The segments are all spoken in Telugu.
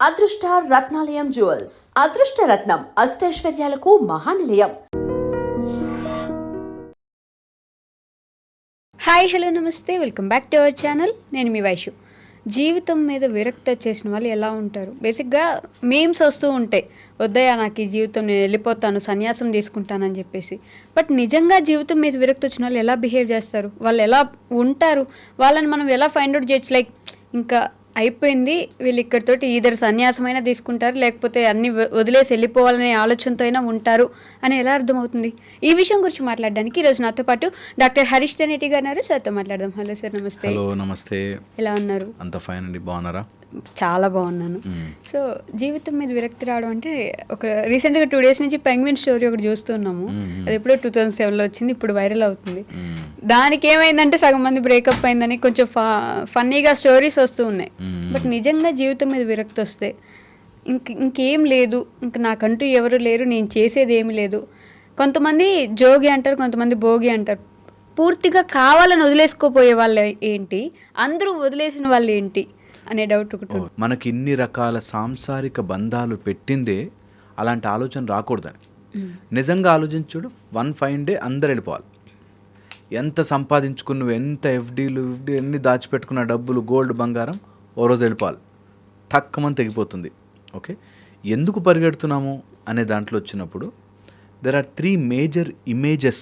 అదృష్ట రత్నాలయం జ్యువెల్స్ అదృష్ట రత్నం అష్టైశ్వర్యాలకు మహానిలయం. హాయ్ హలో నమస్తే, welcome back to our channel. నేను మీ వైషు. జీవితం మీద విరక్తి వచ్చేసిన వాళ్ళు ఎలా ఉంటారు? బేసిక్గా మీమ్స్ వస్తూ ఉంటాయి, వద్దయ్యా నాకు ఈ జీవితం, నేను వెళ్ళిపోతాను, సన్యాసం తీసుకుంటానని చెప్పేసి. బట్ నిజంగా జీవితం మీద విరక్తి వచ్చిన వాళ్ళు ఎలా బిహేవ్ చేస్తారు, వాళ్ళు ఎలా ఉంటారు, వాళ్ళని మనం ఎలా ఫైండ్ అవుట్ చేయొచ్చు? లైక్ ఇంకా అయిపోయింది, వీళ్ళు ఇక్కడితోటి ఈధర్ సన్యాసమైనా తీసుకుంటారు, లేకపోతే అన్ని వదిలేసి వెళ్ళిపోవాలనే ఆలోచనతో అయినా ఉంటారు అని ఎలా అర్థమవుతుంది? ఈ విషయం గురించి మాట్లాడడానికి ఈరోజు నాతో పాటు డాక్టర్ హరీష్ తెనేటి గారు ఉన్నారు. సార్తో మాట్లాడదాం. హలో సార్, నమస్తే. హలో, నమస్తే. ఎలా ఉన్నారు? అంత ఫైన్ అండి, బాగున్నారా? చాలా బాగున్నాను. సో జీవితం మీద విరక్తి రావడం అంటే, ఒక రీసెంట్గా 2 days నుంచి పెంగ్విన్ స్టోరీ ఒకటి చూస్తున్నాము. అది ఎప్పుడో 2007లో వచ్చింది, ఇప్పుడు వైరల్ అవుతుంది. దానికి ఏమైందంటే సగం మంది బ్రేకప్ అయిందని కొంచెం ఫన్నీగా స్టోరీస్ వస్తూ ఉన్నాయి. బట్ నిజంగా జీవితం మీద విరక్తి వస్తే ఇంకేం లేదు, ఇంక నాకంటూ ఎవరు లేరు, నేను చేసేది ఏమి లేదు. కొంతమంది జోగి అంటారు, కొంతమంది భోగి అంటారు. పూర్తిగా కావాలని వదిలేసుకోపోయే వాళ్ళు ఏంటి, అందరూ వదిలేసిన వాళ్ళు ఏంటి అనే డౌట్ ఒకటి. మనకి ఇన్ని రకాల సాంసారిక బంధాలు పెట్టిందే అలాంటి ఆలోచన రాకూడదని. నిజంగా ఆలోచించుడు, 1 fine day అందరు వెళ్ళిపోవాలి. ఎంత సంపాదించుకున్న, ఎంత ఎఫ్డీలు ఎన్ని దాచిపెట్టుకున్న డబ్బులు, గోల్డ్, బంగారం ఓ రోజు వెళ్ళిపోవాలి, టక్కమని తెగిపోతుంది. ఓకే, ఎందుకు పరిగెడుతున్నాము అనే దాంట్లో వచ్చినప్పుడు దెర్ ఆర్ 3 major images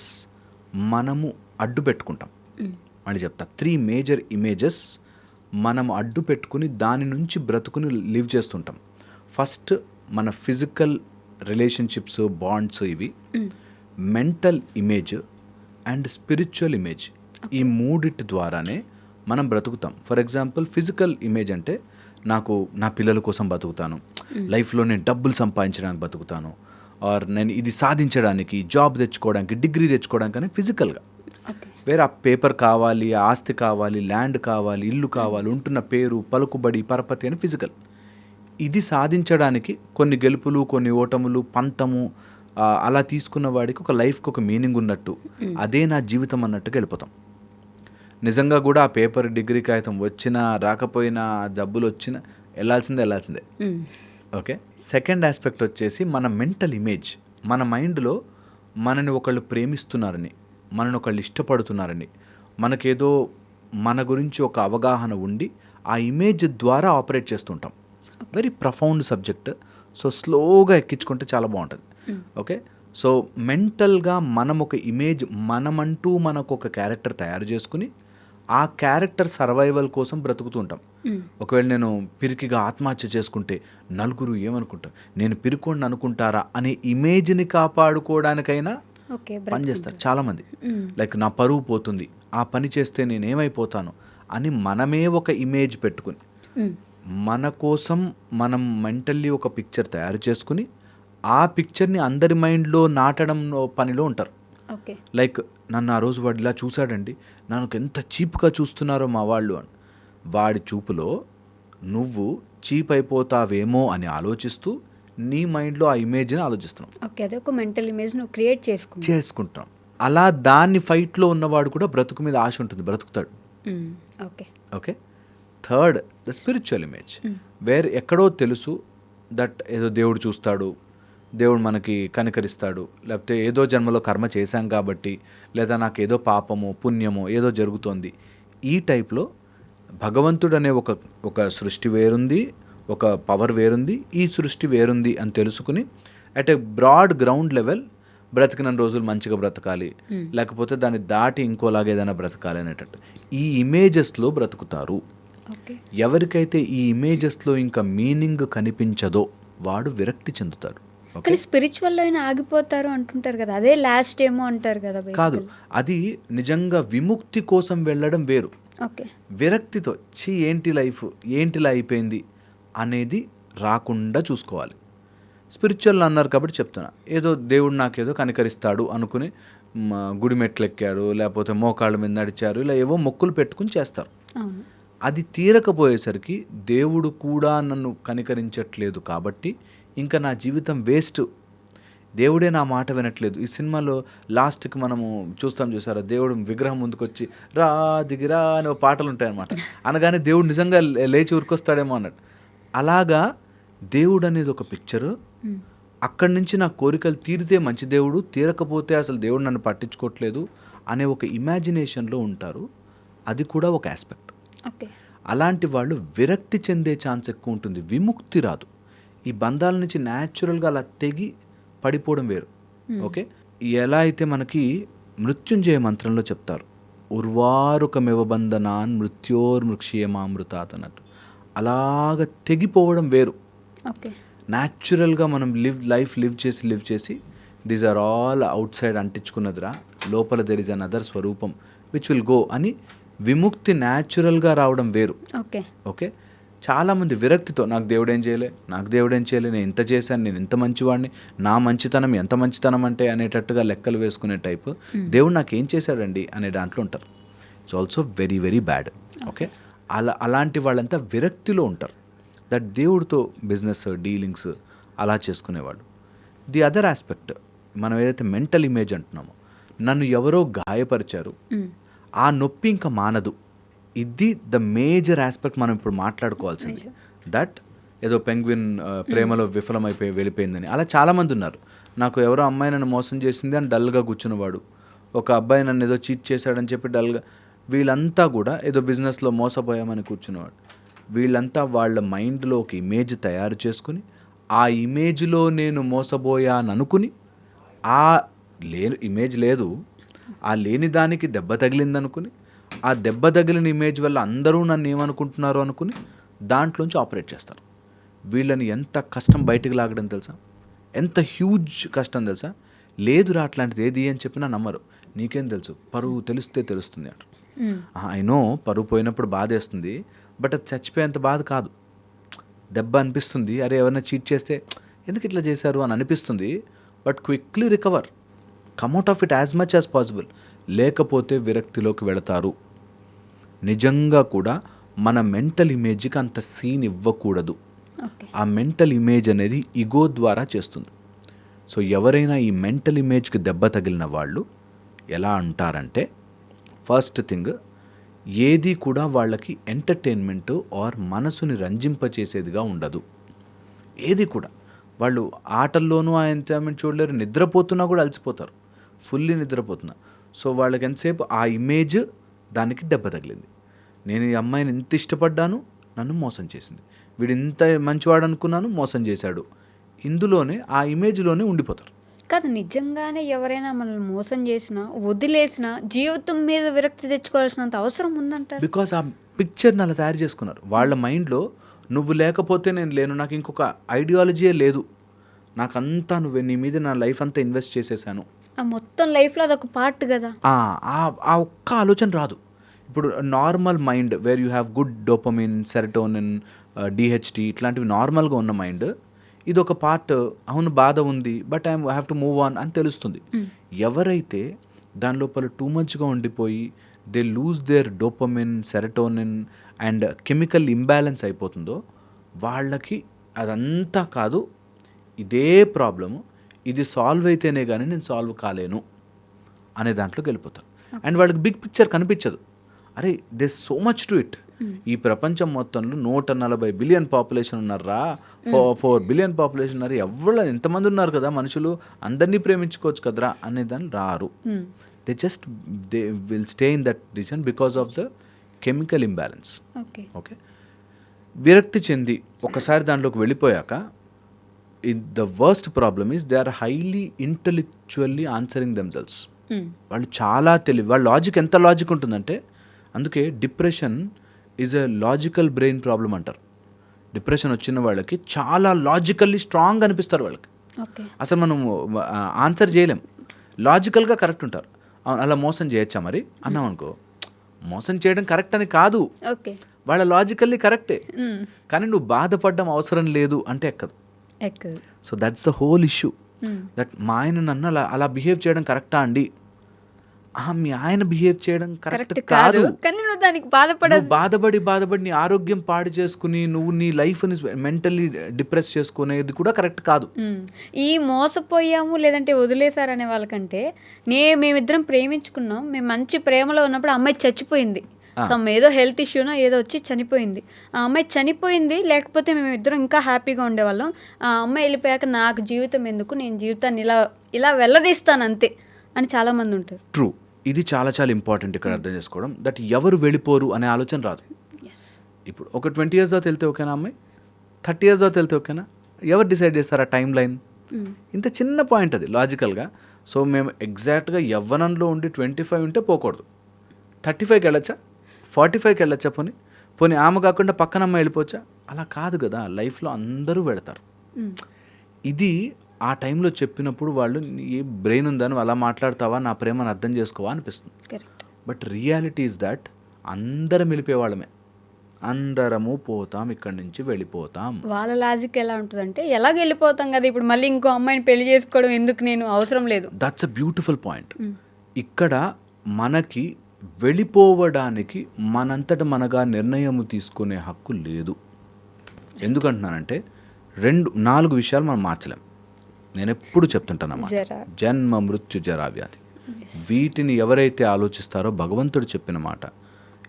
మనము అడ్డు పెట్టుకుంటాం. అని చెప్తా, 3 major images మనం అడ్డు పెట్టుకుని దాని నుంచి బ్రతుకుని లివ్ చేస్తుంటాం. ఫస్ట్ మన ఫిజికల్ రిలేషన్షిప్స్, బాండ్స్, ఇవి mental image and spiritual image. ఈ మూడిటి ద్వారానే మనం బ్రతుకుతాం. ఫర్ ఎగ్జాంపుల్, ఫిజికల్ ఇమేజ్ అంటే నాకు నా పిల్లల కోసం బతుకుతాను, లైఫ్లో నేను డబ్బులు సంపాదించడానికి బతుకుతాను, ఆర్ నేను ఇది సాధించడానికి, జాబ్ తెచ్చుకోవడానికి, డిగ్రీ తెచ్చుకోవడానికి అని ఫిజికల్గా. వేరే ఆ పేపర్ కావాలి, ఆస్తి కావాలి, ల్యాండ్ కావాలి, ఇల్లు కావాలి, ఉంటున్న పేరు, పలుకుబడి, పరపతి అని ఫిజికల్. ఇది సాధించడానికి కొన్ని గెలుపులు, కొన్ని ఓటములు, పంతము అలా తీసుకున్న వాడికి ఒక లైఫ్కి ఒక మీనింగ్ ఉన్నట్టు, అదే నా జీవితం అన్నట్టుగా వెళ్ళిపోతాం. నిజంగా కూడా ఆ పేపర్, డిగ్రీ కాగితం వచ్చినా రాకపోయినా, డబ్బులు వచ్చినా వెళ్ళాల్సిందే. ఓకే, సెకండ్ ఆస్పెక్ట్ వచ్చేసి మన మెంటల్ ఇమేజ్. మన మైండ్లో మనని ఒకళ్ళు ప్రేమిస్తున్నారని, మనని ఒకళ్ళు ఇష్టపడుతున్నారని, మనకేదో మన గురించి ఒక అవగాహన ఉండి ఆ ఇమేజ్ ద్వారా ఆపరేట్ చేస్తుంటాం. Very profound subject. సో స్లోగా ఎక్కించుకుంటే చాలా బాగుంటుంది. ఓకే, సో మెంటల్గా మనం ఒక ఇమేజ్, మనమంటూ మనకు ఒక క్యారెక్టర్ తయారు చేసుకుని ఆ క్యారెక్టర్ సర్వైవల్ కోసం బ్రతుకుతూ ఉంటాం. ఒకవేళ నేను పిరికిగా ఆత్మహత్య చేసుకుంటే నలుగురు ఏమనుకుంటారు, నేను పిరికోండి అనుకుంటారా అనే ఇమేజ్ని కాపాడుకోవడానికైనా పనిచేస్తారు చాలామంది. లైక్ నా పరువు పోతుంది, ఆ పని చేస్తే నేను ఏమైపోతాను అని మనమే ఒక ఇమేజ్ పెట్టుకుని, మన కోసం మనం మెంటల్లీ ఒక పిక్చర్ తయారు చేసుకుని ఆ పిక్చర్ని అందరి మైండ్లో నాటడం పనిలో ఉంటారు. లైక్ నన్ను ఆ రోజు వాడు ఇలా చూశాడండి, నాకు ఎంత చీప్గా చూస్తున్నారో మా వాళ్ళు అని. వాడి చూపులో నువ్వు చీప్ అయిపోతావేమో అని ఆలోచిస్తూ నీ మైండ్లో ఆ ఇమేజ్ని ఆలోచిస్తున్నాం. ఓకే, అదే ఒక మెంటల్ ఇమేజ్ నువ్వు క్రియేట్ చేసుకుంటాం. అలా దాన్ని ఫైట్లో ఉన్నవాడు కూడా బ్రతుకు మీద ఆశ ఉంటుంది, బ్రతుకుతాడు. Okay, third the spiritual image, where ఎక్కడో తెలుసు దట్ ఏదో దేవుడు చూస్తాడు, దేవుడు మనకి కనికరిస్తాడు, లేకపోతే ఏదో జన్మలో కర్మ చేశాం కాబట్టి, లేదా నాకు ఏదో పాపమో పుణ్యమో ఏదో జరుగుతోంది. ఈ టైప్లో భగవంతుడు అనే ఒక సృష్టి వేరుంది, ఒక పవర్ వేరుంది, ఈ సృష్టి వేరుంది అని తెలుసుకుని at a broad ground level బ్రతికిన రోజులు మంచిగా బ్రతకాలి, లేకపోతే దాన్ని దాటి ఇంకోలాగా ఏదైనా బ్రతకాలి అనేటట్టు ఈ ఇమేజెస్లో బ్రతుకుతారు. ఎవరికైతే ఈ ఇమేజెస్లో ఇంకా మీనింగ్ కనిపించదో వాడు విరక్తి చెందుతాడు. స్పిరిచువల్ అయినా ఆగిపోతారు అంటుంటారు కదా, అదే లాస్ట్ ఏమో అంటారు కదా. కాదు, అది నిజంగా విముక్తి కోసం వెళ్ళడం వేరు. విరక్తితో ఏంటి లైఫ్, ఏంటిలా అయిపోయింది అనేది రాకుండా చూసుకోవాలి. స్పిరిచువల్ అన్నారు కాబట్టి చెప్తున్నా, ఏదో దేవుడు నాకేదో కనికరిస్తాడు అనుకుని గుడి మెట్లు ఎక్కారు, లేకపోతే మోకాళ్ళ మీద నడిచారు, ఇలా ఏవో మొక్కులు పెట్టుకుని చేస్తారు. అది తీరకపోయేసరికి దేవుడు కూడా నన్ను కనికరించట్లేదు కాబట్టి ఇంకా నా జీవితం వేస్ట్, దేవుడే నా మాట వినట్లేదు. ఈ సినిమాలో లాస్ట్కి మనము చూసారా, దేవుడు విగ్రహం ముందుకు వచ్చి రా దిగిరా అనే పాటలు ఉంటాయన్నమాట. అనగానే దేవుడు నిజంగా లేచి ఉరికొస్తాడేమో అన్నట్టు. అలాగా దేవుడు అనేది ఒక పిక్చరు, అక్కడి నుంచి నా కోరికలు తీరితే మంచి దేవుడు, తీరకపోతే అసలు దేవుడు నన్ను పట్టించుకోవట్లేదు అనే ఒక ఇమాజినేషన్లో ఉంటారు. అది కూడా ఒక ఆస్పెక్ట్. ఓకే. అలాంటి వాళ్ళు విరక్తి చెందే ఛాన్స్ ఎక్కువ ఉంటుంది, విముక్తి రాదు. ఈ బంధాల నుంచి న్యాచురల్గా అలా తెగి పడిపోవడం వేరు. ఓకే, ఎలా అయితే మనకి మృత్యుంజయ మంత్రంలో చెప్తారు, ఉర్వారుకమివ బంధనాన్ మృత్యోర్మృక్షేమామృతాత్ అన్నట్టు, అలాగ తెగిపోవడం వేరు. ఓకే. న్యాచురల్గా మనం లైఫ్ లివ్ చేసి these are all outside అంటించుకున్నదిరా, లోపల దెర్ ఇస్ అన్ అదర్ స్వరూపం విచ్ విల్ గో అని విముక్తి న్యాచురల్గా రావడం వేరు. ఓకే. ఓకే, చాలామంది విరక్తితో నాకు దేవుడు ఏం చేయలే, నేను ఇంత చేశాను, నేను ఇంత మంచివాడిని, నా మంచితనం ఎంత మంచితనం అంటే అనేటట్టుగా లెక్కలు వేసుకునే టైపు, దేవుడు నాకు ఏం చేశాడండి అనే దాంట్లో ఉంటారు. It's also very very bad. Okay, అలాంటి వాళ్ళంతా విరక్తిలో ఉంటారు. దట్ దేవుడితో బిజినెస్ డీలింగ్స్ అలా చేసుకునేవాళ్ళు. ది అదర్ ఆస్పెక్ట్, మనం ఏదైతే మెంటల్ ఇమేజ్ అంటున్నామో, నన్ను ఎవరో గాయపరిచారు, ఆ నొప్పి ఇంకా మానదు, ఇది ద మేజర్ ఆస్పెక్ట్ మనం ఇప్పుడు మాట్లాడుకోవాల్సింది. దట్ ఏదో పెంగ్విన్ ప్రేమలో విఫలమైపోయి వెళ్ళిపోయిందని, అలా చాలామంది ఉన్నారు. నాకు ఎవరో అమ్మాయి నన్ను మోసం చేసింది అని డల్గా కూర్చున్నవాడు, ఒక అబ్బాయి నన్ను ఏదో చీట్ చేశాడని చెప్పి డల్గా, వీళ్ళంతా కూడా ఏదో బిజినెస్లో మోసపోయామని కూర్చున్నవాడు. వీళ్ళంతా వాళ్ళ మైండ్లో ఒక ఇమేజ్ తయారు చేసుకుని, ఆ ఇమేజ్లో నేను మోసపోయాను అనుకుని, ఆ ఇమేజ్ లేదు, ఆ లేని దానికి దెబ్బ తగిలిందనుకుని, ఆ దెబ్బ తగిలిన ఇమేజ్ వల్ల అందరూ నన్ను ఏమనుకుంటున్నారు అనుకుని దాంట్లోంచి ఆపరేట్ చేస్తారు. వీళ్ళని ఎంత కష్టం బయటికి లాగడం తెలుసా, ఎంత హ్యూజ్ కష్టం తెలుసా. లేదురా అట్లాంటిది ఏది అని చెప్పినా నమ్మరు. నీకేం తెలుసు, పరువు తెలిస్తే తెలుస్తుంది అంట. ఐ నో పరువు పోయినప్పుడు బాధ వేస్తుంది, బట్ అది చచ్చిపోయేంత బాధ కాదు. దెబ్బ అనిపిస్తుంది, అరే ఎవరైనా చీట్ చేస్తే ఎందుకు ఇట్లా చేశారు అని అనిపిస్తుంది, but quickly recover, come out of it as much as possible. లేకపోతే విరక్తిలోకి వెళతారు. నిజంగా కూడా మన మెంటల్ ఇమేజ్కి అంత సీన్ ఇవ్వకూడదు. ఆ మెంటల్ ఇమేజ్ అనేది ఇగో ద్వారా చేస్తుంది. సో ఎవరైనా ఈ మెంటల్ ఇమేజ్కి దెబ్బ తగిలిన వాళ్ళు ఎలా అంటారంటే, ఫస్ట్ థింగ్, ఏది కూడా వాళ్ళకి ఎంటర్టైన్మెంట్ ఆర్ మనసుని రంజింపచేసేదిగా ఉండదు. ఏది కూడా వాళ్ళు ఆటల్లోనూ ఆ ఎంటర్టైన్మెంట్ చూడలేరు, నిద్రపోతున్నా కూడా అలసిపోతారు, ఫుల్లీ నిద్రపోతున్నా. సో వాళ్ళకి ఎంతసేపు ఆ ఇమేజ్ దానికి దెబ్బ తగిలింది. నేను ఈ అమ్మాయిని ఇంత ఇష్టపడ్డాను, నన్ను మోసం చేసింది, వీడు ఇంత మంచివాడు అనుకున్నాను, మోసం చేశాడు, ఇందులోనే ఆ ఇమేజ్లోనే ఉండిపోతారు. కాదు, నిజంగానే ఎవరైనా మనల్ని మోసం చేసినా వదిలేసినా జీవితం మీద విరక్తి తెచ్చుకోవాల్సినంత అవసరం ఉందంటారు. బికాస్ ఆ పిక్చర్ని అలా తయారు చేసుకున్నారు వాళ్ళ మైండ్లో. నువ్వు లేకపోతే నేను లేను, నాకు ఇంకొక ఐడియాలజీయే లేదు, నాకంతా నువ్వే, నీ మీద నా లైఫ్ అంతా ఇన్వెస్ట్ చేసేసాను. ఆ మొత్తం లైఫ్లో అదొక పార్ట్ కదా. ఆ ఒక్క ఆలోచన రాదు. ఇప్పుడు normal mind where you have good dopamine, serotonin, DHT ఇట్లాంటివి నార్మల్గా ఉన్న మైండ్, ఇది ఒక పార్ట్, అవును బాధ ఉంది but I have to move on అని తెలుస్తుంది. ఎవరైతే దాని లోపల టూ మచ్గా ఉండిపోయి they lose their dopamine, serotonin and chemical imbalance అయిపోతుందో, వాళ్ళకి అదంతా కాదు, ఇదే ప్రాబ్లము, ఇది సాల్వ్ అయితేనే కానీ నేను సాల్వ్ కాలేను అనే దాంట్లోకి వెళ్ళిపోతారు. అండ్ వాళ్ళకి బిగ్ పిక్చర్ కనిపించదు. అరే this so much to it. ఈ ప్రపంచం మొత్తంలో 140 బిలియన్ పాపులేషన్ ఉన్నారా, 4 బిలియన్ పాపులేషన్ ఉన్నారు, ఎవరు ఎంతమంది ఉన్నారు కదా మనుషులు, అందరినీ ప్రేమించుకోవచ్చు కదరా అనే దాన్ని రారు. They will stay in that decision because of the chemical imbalance. Okay, విరక్తి చెంది ఒకసారి దాంట్లోకి వెళ్ళిపోయాక, the worst problem is they are highly intellectually answering themselves. వాళ్ళు చాలా తెలివి, వాళ్ళ లాజిక్ ఎంత లాజిక్ ఉంటుందంటే, అందుకే depression is a logical brain problem అంటారు. డిప్రెషన్ వచ్చిన వాళ్ళకి చాలా లాజికల్లీ స్ట్రాంగ్ అనిపిస్తారు వాళ్ళకి, అసలు మనం ఆన్సర్ చేయలేం, లాజికల్గా కరెక్ట్ ఉంటారు. అలా మోసం చేయొచ్చా మరి అన్నాం అనుకో, మోసం చేయడం కరెక్ట్ అని కాదు, వాళ్ళ లాజికల్లీ కరెక్టే, కానీ నువ్వు బాధపడడం అవసరం లేదు అంటే ఎక్కదు. So that's the whole issue. That మా ఆయన నన్ను అలా బిహేవ్ చేయడం కరెక్టా అండి, మీ ఆయన బిహేవ్ చేయడం కరెక్ట్ కాదు, బాధపడి నీ ఆరోగ్యం పాడు చేసుకుని నువ్వు నీ లైఫ్ని మెంటల్లీ డిప్రెస్ చేసుకునేది కూడా కరెక్ట్ కాదు. ఈ మోసపోయాము లేదంటే వదిలేశారనే వాళ్ళకంటే, మేమిద్దరం ప్రేమించుకున్నాం, మేము మంచి ప్రేమలో ఉన్నప్పుడు అమ్మాయి చచ్చిపోయింది, సమ్ ఏదో హెల్త్ ఇష్యూనో ఏదో వచ్చి చనిపోయింది. ఆ అమ్మాయి చనిపోయింది, లేకపోతే మేము ఇద్దరం ఇంకా హ్యాపీగా ఉండేవాళ్ళం. ఆ అమ్మాయి వెళ్ళిపోయాక నాకు జీవితం ఎందుకు, నేను జీవితాన్ని ఇలా ఇలా వెళ్ళదీస్తాను అంతే అని చాలామంది ఉంటారు. ట్రూ. ఇది చాలా చాలా ఇంపార్టెంట్ ఇక్కడ అర్థం చేసుకోవడం, దట్ ఎవరు వెళ్ళిపోరు అనే ఆలోచన రాదు. ఇప్పుడు ఒక 20 years దాకా వెళ్తే ఓకేనా అమ్మాయి, 30 years దాకా వెళ్తే ఓకేనా, ఎవరు డిసైడ్ చేస్తారు ఆ టైం లైన్? ఇంత చిన్న పాయింట్ అది లాజికల్గా. సో మేము ఎగ్జాక్ట్గా యవ్వనంలో ఉండి 25 ఉంటే పోకూడదు, 35కి వెళ్ళొచ్చా, 45కి వెళ్ళొచ్చా, పోనీ ఆమె కాకుండా పక్కన అమ్మాయి వెళ్ళిపోవచ్చా? అలా కాదు కదా, లైఫ్లో అందరూ వెళతారు. ఇది ఆ టైంలో చెప్పినప్పుడు వాళ్ళు ఏ బ్రెయిన్ ఉందని అలా మాట్లాడతావా, నా ప్రేమను అర్థం చేసుకోవా అనిపిస్తుంది. బట్ రియాలిటీ ఈజ్ దట్ అందరం వెళ్ళిపోయేవాళ్ళమే, అందరము పోతాం, ఇక్కడి నుంచి వెళ్ళిపోతాం. వాళ్ళ లాజిక్ ఎలా ఉంటుందంటే ఎలాగ వెళ్ళిపోతాం కదా, ఇప్పుడు మళ్ళీ ఇంకో అమ్మాయిని పెళ్లి చేసుకోవడం ఎందుకు, నేను అవసరం లేదు. That's a beautiful point. ఇక్కడ మనకి వెళ్ళిపోవడానికి మనంతట మనగా నిర్ణయం తీసుకునే హక్కు లేదు. ఎందుకంటున్నానంటే 4 విషయాలు మనం మార్చలేం. నేను ఎప్పుడు చెప్తుంటానన్నమాట, జన్మ మృత్యు జరా వ్యాధి. వీటిని ఎవరైతే ఆలోచిస్తారో భగవంతుడు చెప్పిన మాట,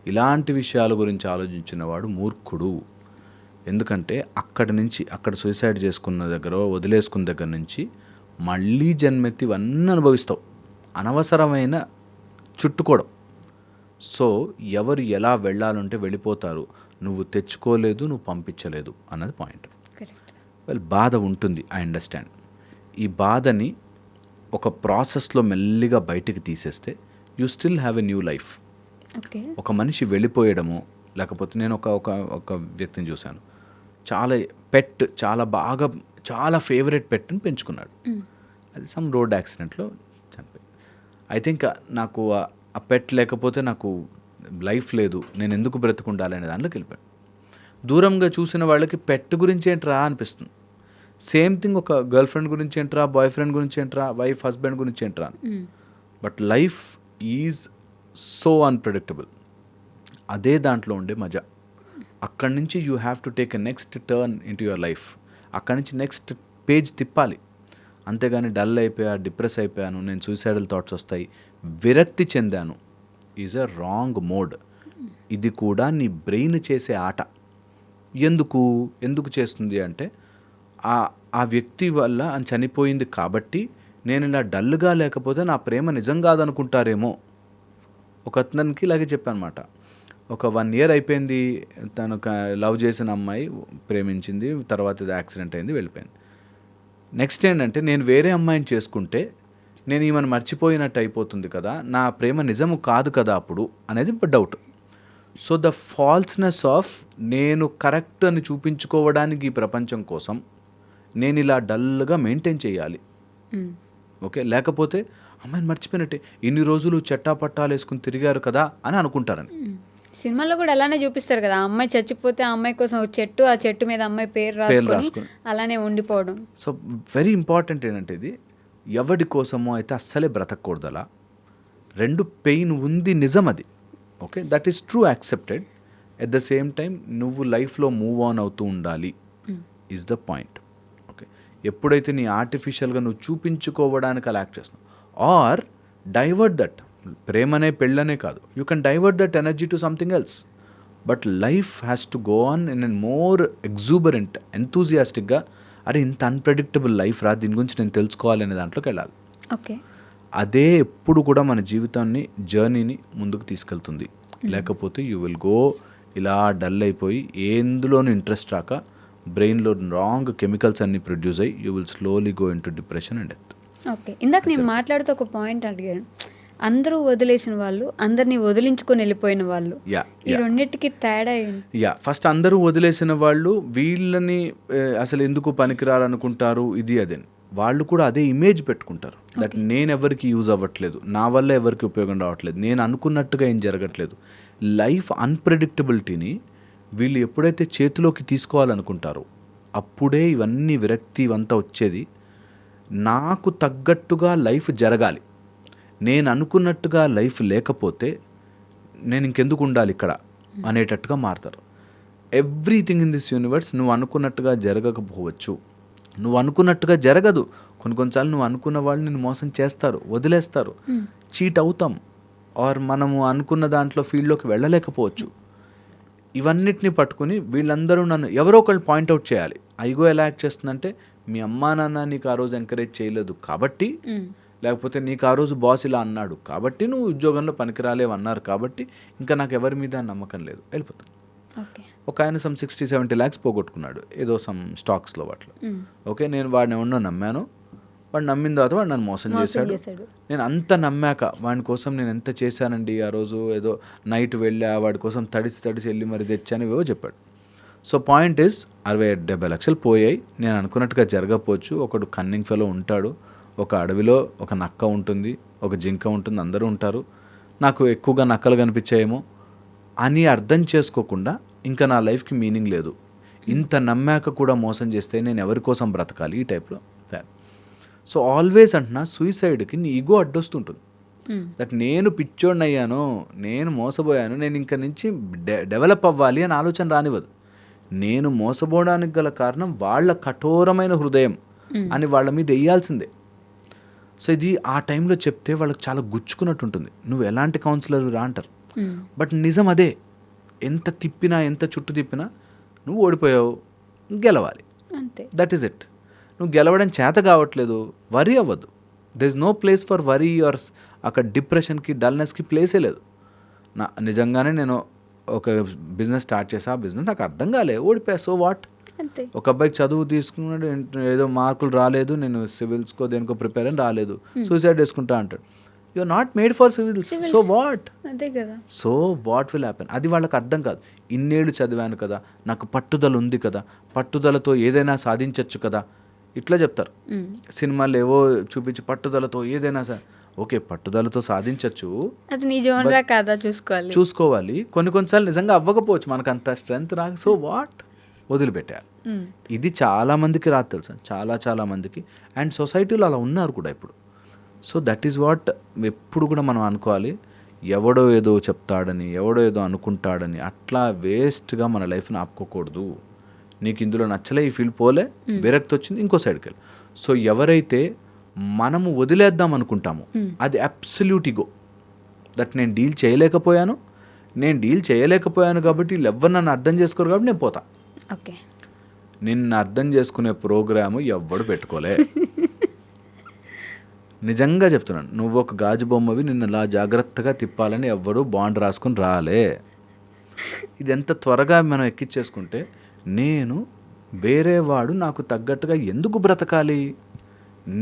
ఇలాంటి విషయాల గురించి ఆలోచించిన వాడు మూర్ఖుడు. ఎందుకంటే అక్కడ సూసైడ్ చేసుకున్న దగ్గర, వదిలేసుకున్న దగ్గర నుంచి మళ్ళీ జన్మెత్తి ఇవన్నీ అనుభవిస్తావు, అనవసరమైన చుట్టుకోవడం. సో ఎవరు ఎలా వెళ్ళాలంటే వెళ్ళిపోతారు, నువ్వు తెచ్చుకోలేదు, నువ్వు పంపించలేదు అన్నది పాయింట్. బాధ ఉంటుంది, ఐ అండర్స్టాండ్. ఈ బాధని ఒక ప్రాసెస్లో మెల్లిగా బయటికి తీసేస్తే you still have a new life. ఒక మనిషి వెళ్ళిపోయడము, లేకపోతే నేను ఒక వ్యక్తిని చూశాను, చాలా ఫేవరెట్ పెట్ని పెంచుకున్నాడు. అది సమ్ రోడ్ యాక్సిడెంట్లో చనిపోయింది. ఐ థింక్ నాకు ఆ పెట్ లేకపోతే నాకు లైఫ్ లేదు, నేను ఎందుకు బ్రతుకుండాలి అనే దాంట్లోకి వెళ్ళిపోయాను. దూరంగా చూసిన వాళ్ళకి పెట్ గురించి ఏంట్రా అనిపిస్తుంది. సేమ్ థింగ్ ఒక గర్ల్ ఫ్రెండ్ గురించి ఏంట్రా, బాయ్ ఫ్రెండ్ గురించి ఏంట్రా, వైఫ్ హస్బెండ్ గురించి ఏంట్రా. But life is so unpredictable. అదే దాంట్లో ఉండే మజా. అక్కడి నుంచి you have to take a next turn in to your life. అక్కడి నుంచి నెక్స్ట్ పేజ్ తిప్పాలి. అంతేగాని డల్ అయిపోయా, డిప్రెస్ అయిపోయాను, నేను సూసైడల్ థాట్స్ వస్తాయి, విరక్తి చెందాను, ఈజ్ అ రాంగ్ మోడ్. ఇది కూడా నీ బ్రెయిన్ చేసే ఆట. ఎందుకు చేస్తుంది అంటే ఆ వ్యక్తి వల్ల అని చనిపోయింది కాబట్టి నేను ఇలా డల్గా లేకపోతే నా ప్రేమ నిజం కాదనుకుంటారేమో. ఒక అతనికి ఇలాగే చెప్పానమాట. ఒక 1 year అయిపోయింది, తను లవ్ చేసిన అమ్మాయి ప్రేమించింది, తర్వాత ఇది యాక్సిడెంట్ అయింది, వెళ్ళిపోయింది. నెక్స్ట్ ఏంటంటే నేను వేరే అమ్మాయిని చేసుకుంటే నేను ఈమెను మర్చిపోయినట్టు అయిపోతుంది కదా, నా ప్రేమ నిజము కాదు కదా అప్పుడు అనేది డౌట్. సో ద ఫాల్స్నెస్ ఆఫ్ నేను కరెక్ట్ అని చూపించుకోవడానికి ఈ ప్రపంచం కోసం నేను ఇలా డల్గా మెయింటైన్ చేయాలి. ఓకే, లేకపోతే అమ్మాయిని మర్చిపోయినట్టే, ఇన్ని రోజులు చట్టాపట్టాలు వేసుకుని తిరిగారు కదా అని అనుకుంటారని. సినిమాలో కూడా అలానే చూపిస్తారు కదా, అమ్మాయి చచ్చిపోతే ఆ అమ్మాయి కోసం ఒక చెట్టు, ఆ చెట్టు మీద అమ్మాయి పేరు రాసుకొని అలానే ఉండిపోవడం. సో వెరీ ఇంపార్టెంట్ ఏంటంటే ఇది ఎవడి కోసమో అయితే అస్సలే బ్రతకూడదు. అలా 2 పెయిన్ ఉంది, నిజం అది. Okay, that is true, accepted. At the same time నువ్వు లైఫ్లో మూవ్ ఆన్ అవుతూ ఉండాలి ఈజ్ ద పాయింట్. ఓకే, ఎప్పుడైతే నీ ఆర్టిఫిషియల్గా నువ్వు చూపించుకోవడానికి అలా యాక్ట్ చేస్తున్నావు, ఆర్ డైవర్ట్ దట్, ప్రేమనే పెళ్ళనే కాదు, you can divert that energy to something else. But life has to go on in an more exuberant, ఎంతూజియాస్టిక్గా, అరే ఇంత అన్ప్రెడిక్టబుల్ లైఫ్ రా, దీని గురించి నేను తెలుసుకోవాలనే దాంట్లోకి వెళ్ళాలి. ఓకే, అదే ఎప్పుడు కూడా మన జీవితాన్ని, జర్నీని ముందుకు తీసుకెళ్తుంది. లేకపోతే యూ విల్ గో ఇలా డల్ అయిపోయి ఎందులోనూ ఇంట్రెస్ట్ రాక బ్రెయిన్లో రాంగ్ కెమికల్స్ అన్ని ప్రొడ్యూస్ అయ్యి you will slowly go in to depression and death. Okay, ఇందాక నేను మాట్లాడుతూ ఒక పాయింట్ అడిగాను, అందరూ వదిలేసిన వాళ్ళు, అందరినీ వదిలించుకొని వెళ్ళిపోయిన వాళ్ళు, ఈ రెండింటికి తేడా ఏంటి? ఫస్ట్ అందరూ వదిలేసిన వాళ్ళు వీళ్ళని అసలు ఎందుకు పనికిరారనుకుంటారు, ఇది అదే, వాళ్ళు కూడా అదే ఇమేజ్ పెట్టుకుంటారు. దట్ నేను ఎవరికి యూజ్ అవ్వట్లేదు, నా వల్ల ఎవరికి ఉపయోగం రావట్లేదు, నేను అనుకున్నట్టుగా ఏం జరగట్లేదు. లైఫ్ అన్ప్రెడిక్టబిలిటీని వీళ్ళు ఎప్పుడైతే చేతిలోకి తీసుకోవాలనుకుంటారో అప్పుడే ఇవన్నీ విరక్తి ఇవంతా వచ్చేది. నాకు తగ్గట్టుగా లైఫ్ జరగాలి, నేను అనుకున్నట్టుగా లైఫ్ లేకపోతే నేను ఇంకెందుకు ఉండాలి ఇక్కడ అనేటట్టుగా మారుతారు. ఎవ్రీథింగ్ ఇన్ దిస్ యూనివర్స్ నువ్వు అనుకున్నట్టుగా జరగకపోవచ్చు, నువ్వు అనుకున్నట్టుగా జరగదు. కొన్నిసార్లు నువ్వు అనుకున్న వాళ్ళు నిన్ను మోసం చేస్తారు, వదిలేస్తారు, చీట్ అవుతాం. ఆర్ మనము అనుకున్న దాంట్లో ఫీల్డ్లోకి వెళ్ళలేకపోవచ్చు. ఇవన్నిటిని పట్టుకుని వీళ్ళందరూ నన్ను ఎవరో ఒకళ్ళు పాయింట్అవుట్ చేయాలి. ఐగో ఎలా యాక్ట్ చేస్తుందంటే, మీ అమ్మా నాన్న నీకు ఆ రోజు ఎంకరేజ్ చేయలేదు కాబట్టి, లేకపోతే నీకు ఆ రోజు బాస్ ఇలా అన్నాడు కాబట్టి, నువ్వు ఉద్యోగంలో పనికిరాలేవు అన్నారు కాబట్టి, ఇంకా నాకు ఎవరి మీద నమ్మకం లేదు, వెళ్ళిపోతాను. ఒక ఆయన సమ్ 60-70 lakhs పోగొట్టుకున్నాడు ఏదో సమ్ స్టాక్స్లో వాటిలో. ఓకే, నేను వాడిని ఎవరినో నమ్మాను, వాడు నమ్మిన తర్వాత వాడు నన్ను మోసం చేశాడు. నేను అంత నమ్మాక వాడి కోసం నేను ఎంత చేశానండి ఆ రోజు, ఏదో నైట్ వెళ్ళా వాడి కోసం తడిసి వెళ్ళి మరి తెచ్చాను ఏవో చెప్పాడు. సో పాయింట్ ఈస్ 60-70 లక్షలు పోయాయి. నేను అనుకున్నట్టుగా జరగకపోవచ్చు. ఒకడు కన్నింగ్ ఫెలో ఉంటాడు, ఒక అడవిలో ఒక నక్క ఉంటుంది, ఒక జింక ఉంటుంది, అందరూ ఉంటారు, నాకు ఎక్కువగా నక్కలు కనిపించాయేమో అని అర్థం చేసుకోకుండా ఇంకా నా లైఫ్కి మీనింగ్ లేదు, ఇంత నమ్మాక కూడా మోసం చేస్తే నేను ఎవరి కోసం బ్రతకాలి, ఈ టైప్లో. సో ఆల్వేస్ అంటున్నా, సూసైడ్కి నీ ఈగో అడ్డొస్తుంటుంది. దట్ నేను పిచ్చోడిని అయ్యాను, నేను మోసపోయాను, నేను ఇంక నుంచి డెవలప్ అవ్వాలి అని ఆలోచన రానివ్వదు. నేను మోసపోవడానికి గల కారణం వాళ్ళ కఠోరమైన హృదయం అని వాళ్ళ మీద వేయాల్సిందే. సో ఇది ఆ టైంలో చెప్తే వాళ్ళకి చాలా గుచ్చుకున్నట్టు ఉంటుంది. నువ్వు ఎలాంటి కౌన్సిలర్ రా అంటారు, బట్ నిజం అదే. ఎంత తిప్పినా ఎంత చుట్టూ తిప్పినా నువ్వు ఓడిపోయావు, గెలవాలి, దట్ ఈస్ ఇట్. నువ్వు గెలవడం చేత కావట్లేదు, వరీ అవ్వద్దు. There is no place for worry or అక్కడ డిప్రెషన్కి డల్నెస్కి ప్లేసే లేదు. నిజంగానే నేను ఒక బిజినెస్ స్టార్ట్ చేసా, ఆ బిజినెస్ నాకు అర్థం కాలే, ఓడిపోయా, సో వాట్. ఒక అబ్బాయికి చదువు తీసుకున్నాడు, ఏదో మార్కులు రాలేదు, నేను సివిల్స్కో దేనికో ప్రిపేర్ అని రాలేదు, సూసైడ్ చేసుకుంటా అంటాడు. You are not made for civils, so what, so what will happen. అది వాళ్ళకి అర్థం కాదు. ఇన్నేళ్ళు చదివాను కదా, నాకు పట్టుదల ఉంది కదా, పట్టుదలతో ఏదైనా సాధించవచ్చు కదా, ఇట్లా చెప్తారు. సినిమాలు ఏవో చూపించి పట్టుదలతో ఏదైనా ఓకే, పట్టుదలతో సాధించవచ్చు, అది నిజంగా కాదా చూసుకోవాలి. కొన్నిసార్లు నిజంగా అవ్వకపోవచ్చు, మనకు అంత స్ట్రెంత్ రాక, సో వాట్, వదిలిపెట్టాలి. ఇది చాలా మందికి రాదు తెలుసా, చాలా మందికి. అండ్ సొసైటీలో అలా ఉన్నారు కూడా ఇప్పుడు. సో దట్ ఈస్ వాట్ ఎప్పుడు కూడా మనం అనుకోవాలి. ఎవడో ఏదో చెప్తాడని, ఎవడో ఏదో అనుకుంటాడని అట్లా వేస్ట్గా మన లైఫ్ని ఆపుకోకూడదు. నీకు ఇందులో నచ్చలే, ఈ ఫీల్డ్ పోలే, విరక్తి వచ్చింది, ఇంకో సైడ్కి వెళ్ళి. సో ఎవరైతే మనము వదిలేద్దాం అనుకుంటామో అది అబ్సల్యూట్ ఈగో. దట్ నేను డీల్ చేయలేకపోయాను కాబట్టి వీళ్ళు ఎవరు నన్ను అర్థం చేసుకోరు కాబట్టి నేను పోతా. ఓకే, నిన్ను అర్థం చేసుకునే ప్రోగ్రాము ఎవ్వడు పెట్టుకోలే. నిజంగా చెప్తున్నాను, నువ్వు ఒక గాజు బొమ్మవి, నిన్ను అలా జాగ్రత్తగా తిప్పాలని ఎవ్వరు బాండ్ రాసుకుని రాలే. ఇది ఎంత త్వరగా మనం ఎక్కించేసుకుంటే, నేను వేరేవాడు నాకు తగ్గట్టుగా ఎందుకు బ్రతకాలి,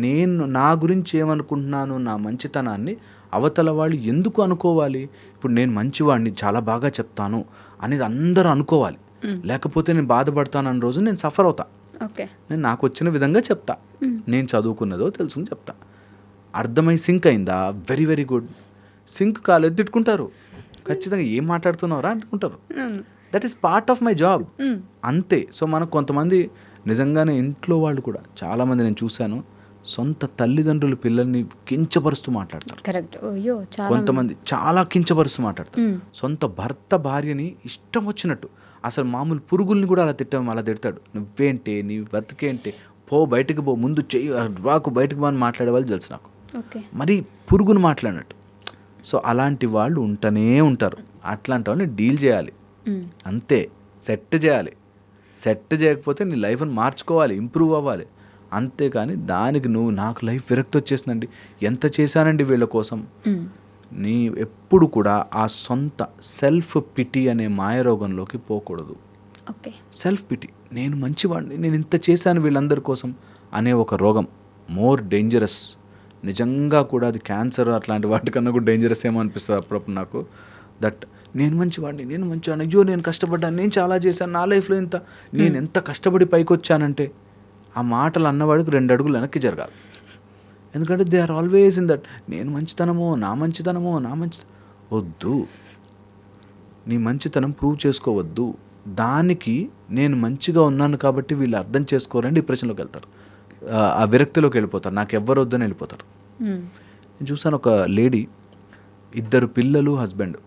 నేను నా గురించి ఏమనుకుంటున్నాను, నా మంచితనాన్ని అవతల వాళ్ళు ఎందుకు అనుకోవాలి. ఇప్పుడు నేను మంచివాడిని, చాలా బాగా చెప్తాను అనేది అందరూ అనుకోవాలి, లేకపోతే నేను బాధపడతాను అన్న రోజు నేను సఫర్ అవుతా. నేను నాకు వచ్చిన విధంగా చెప్తా, నేను చదువుకున్నదో తెలుసుకుని చెప్తా. అర్థమై సింక్ అయిందా, వెరీ వెరీ గుడ్. సింక్ కాలేదు, తిట్టుకుంటారు, ఖచ్చితంగా ఏం మాట్లాడుతున్నారా అనుకుంటారు. That is part of my job, అంతే. సో మనకు కొంతమంది నిజంగానే ఇంట్లో వాళ్ళు కూడా చాలామంది నేను చూశాను, సొంత తల్లిదండ్రులు పిల్లల్ని కించపరుస్తూ మాట్లాడతారు. కొంతమంది చాలా కించపరుస్తూ మాట్లాడతారు. సొంత భర్త భార్యని ఇష్టం వచ్చినట్టు, అసలు మామూలు పురుగుల్ని కూడా అలా తిడతాడు. నువ్వేంటే, నీ బతికేంటే, పో బయటకు పో, ముందు చెయ్యి రాకు, బయటకు పో అని మాట్లాడే వాళ్ళు తెలుసు నాకు, మరి పురుగును మాట్లాడినట్టు. సో అలాంటి వాళ్ళు ఉంటూనే ఉంటారు. అట్లాంటి వాళ్ళని డీల్ చేయాలి, అంతే. సెట్ చేయాలి. సెట్ చేయకపోతే నీ లైఫ్ని మార్చుకోవాలి, ఇంప్రూవ్ అవ్వాలి, అంతేకాని దానికి నువ్వు నాకు లైఫ్ విరక్తి వచ్చేసిందండి, ఎంత చేశానండి వీళ్ళ కోసం, నీ ఎప్పుడు కూడా ఆ సొంత సెల్ఫ్ పిటి అనే మాయరోగంలోకి పోకూడదు. సెల్ఫ్ పిటి, నేను మంచివాడిని, నేను ఇంత చేశాను వీళ్ళందరి కోసం అనే ఒక రోగం మోర్ డేంజరస్. నిజంగా కూడా అది క్యాన్సర్ అట్లాంటి వాటికన్నా కూడా డేంజరస్ ఏమో అనిపిస్తుంది అప్పుడప్పుడు నాకు. దట్ నేను మంచివాడిని, అయ్యో నేను కష్టపడ్డాను, నేను చాలా చేశాను, నా లైఫ్లో నేను ఎంత కష్టపడి పైకి వచ్చానంటే, ఆ మాటలు అన్నవాడికి 2 అడుగులు వెనక్కి జరగాలి. ఎందుకంటే they are always in that, నేను మంచితనమో నా మంచితనమో వద్దు. నీ మంచితనం ప్రూవ్ చేసుకోవద్దు. దానికి నేను మంచిగా ఉన్నాను కాబట్టి వీళ్ళు అర్థం చేసుకోరని డిప్రెషన్లోకి వెళ్తారు, ఆ విరక్తిలోకి వెళ్ళిపోతారు, నాకు ఎవ్వరు వద్దని వెళ్ళిపోతారు. నేను చూసాను ఒక లేడీ, 2 పిల్లలు, హస్బెండ్,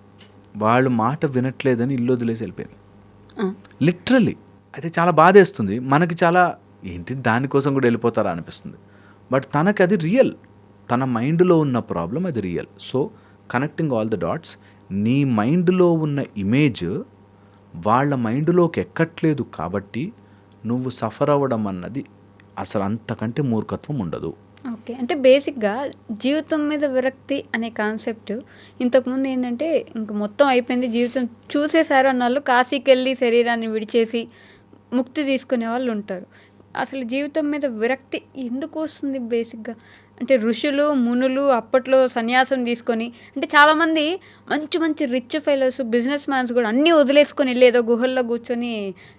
వాళ్ళు మాట వినట్లేదని ఇల్లు వదిలేసి వెళ్ళిపోయింది, లిటరల్లీ. అయితే చాలా బాధేస్తుంది మనకి, చాలా ఏంటి దానికోసం కూడా వెళ్ళిపోతారా అనిపిస్తుంది. బట్ తనకి అది రియల్, తన మైండ్లో ఉన్న ప్రాబ్లం అది real. So connecting all the dots. నీ మైండ్లో ఉన్న ఇమేజ్ వాళ్ళ మైండ్లోకి ఎక్కట్లేదు కాబట్టి నువ్వు సఫర్ అవ్వడం అన్నది అసలు అంతకంటే మూర్ఖత్వం ఉండదు. ఓకే. అంటే బేసిక్‌గా జీవితం మీద విరక్తి అనే కాన్సెప్ట్ ఇంతకుముందు ఏంటంటే ఇంక మొత్తం అయిపోయింది జీవితం చూసేశారు అన్నోళ్ళు కాశీకెళ్ళి శరీరాన్ని విడిచేసి ముక్తి తీసుకునే వాళ్ళు ఉంటారు. అసలు జీవితం మీద విరక్తి ఎందుకు వస్తుంది బేసిక్‌గా? అంటే ఋషులు, మునులు అప్పట్లో సన్యాసం తీసుకొని అంటే చాలామంది మంచి మంచి రిచ్ ఫెలోస్, బిజినెస్ మ్యాన్స్ కూడా అన్నీ వదిలేసుకొని వెళ్ళి ఏదో గుహల్లో కూర్చొని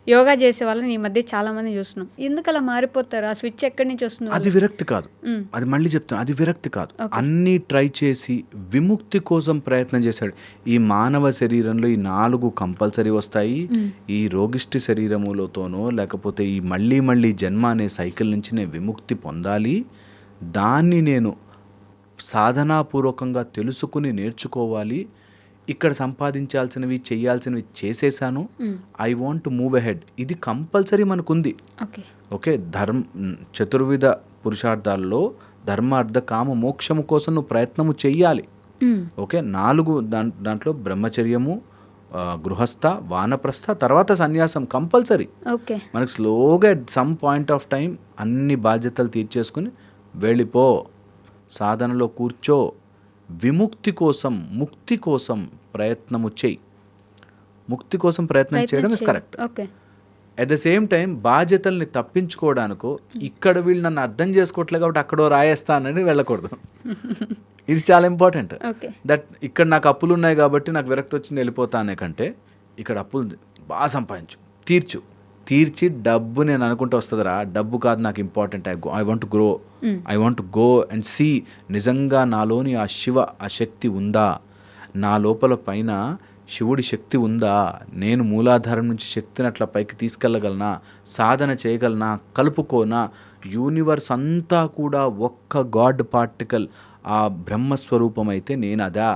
యోగా చేసే వాళ్ళని ఈ మధ్య చాలామంది చూస్తున్నాం. ఎందుకు అలా మారిపోతారు? ఆ స్విచ్ ఎక్కడి నుంచి వస్తుంది అది వాళ్ళకి? విరక్తి కాదు. అది మళ్ళీ చెప్తాను, అది విరక్తి కాదు. అన్నీ ట్రై చేసి విముక్తి కోసం ప్రయత్నం చేశాడు. ఈ మానవ శరీరంలో ఈ 4 కంపల్సరీ వస్తాయి. ఈ రోగిష్టి శరీరములతోనో లేకపోతే ఈ మళ్ళీ మళ్ళీ జన్మ అనే సైకిల్ నుంచి నేను విముక్తి పొందాలి. దాన్ని నేను సాధనాపూర్వకంగా తెలుసుకుని నేర్చుకోవాలి. ఇక్కడ సంపాదించాల్సినవి చేయాల్సినవి చేసేసాను. I want to move ahead. ఇది కంపల్సరీ మనకుంది. ఓకే. ఓకే. చతుర్విధ పురుషార్థాల్లో ధర్మ అర్థ కామ మోక్షము కోసం నువ్వు ప్రయత్నము చెయ్యాలి. ఓకే. 4 దాంట్లో బ్రహ్మచర్యము, గృహస్థ, వానప్రస్థ, తర్వాత సన్యాసం కంపల్సరీ. ఓకే. మనకు స్లోగా at some point of time అన్ని బాధ్యతలు తీర్చేసుకుని వెళ్ళిపో, సాధనలో కూర్చో, విముక్తి కోసం ముక్తి కోసం ప్రయత్నము చెయ్యి. ముక్తి కోసం ప్రయత్నం చేయడం is correct. Okay. At the same time బాధ్యతల్ని తప్పించుకోవడానికో ఇక్కడ వీళ్ళు నన్ను అర్థం చేసుకోవట్లేదు కాబట్టి అక్కడో రాయేస్తానని వెళ్ళకూడదు. ఇది చాలా ఇంపార్టెంట్. ఓకే. దట్ ఇక్కడ నాకు అప్పులు ఉన్నాయి కాబట్టి నాకు విరక్తి వచ్చింది వెళ్ళిపోతానే కంటే ఇక్కడ అప్పులు బాగా సంపాదించు, తీర్చి డబ్బు నేను అనుకుంటూ వస్తుందిరా, డబ్బు కాదు నాకు important. I want to grow, I want to go and see నిజంగా నాలోని ఆ శివ ఆ శక్తి ఉందా, నా లోపల పైన శివుడి శక్తి ఉందా, నేను మూలాధారం నుంచి శక్తిని అట్లా పైకి తీసుకెళ్ళగలనా, సాధన చేయగలనా, కలుపుకోనా, యూనివర్స్ అంతా కూడా ఒక్క గాడ్ పార్టికల్ ఆ బ్రహ్మస్వరూపం అయితే నేను అదా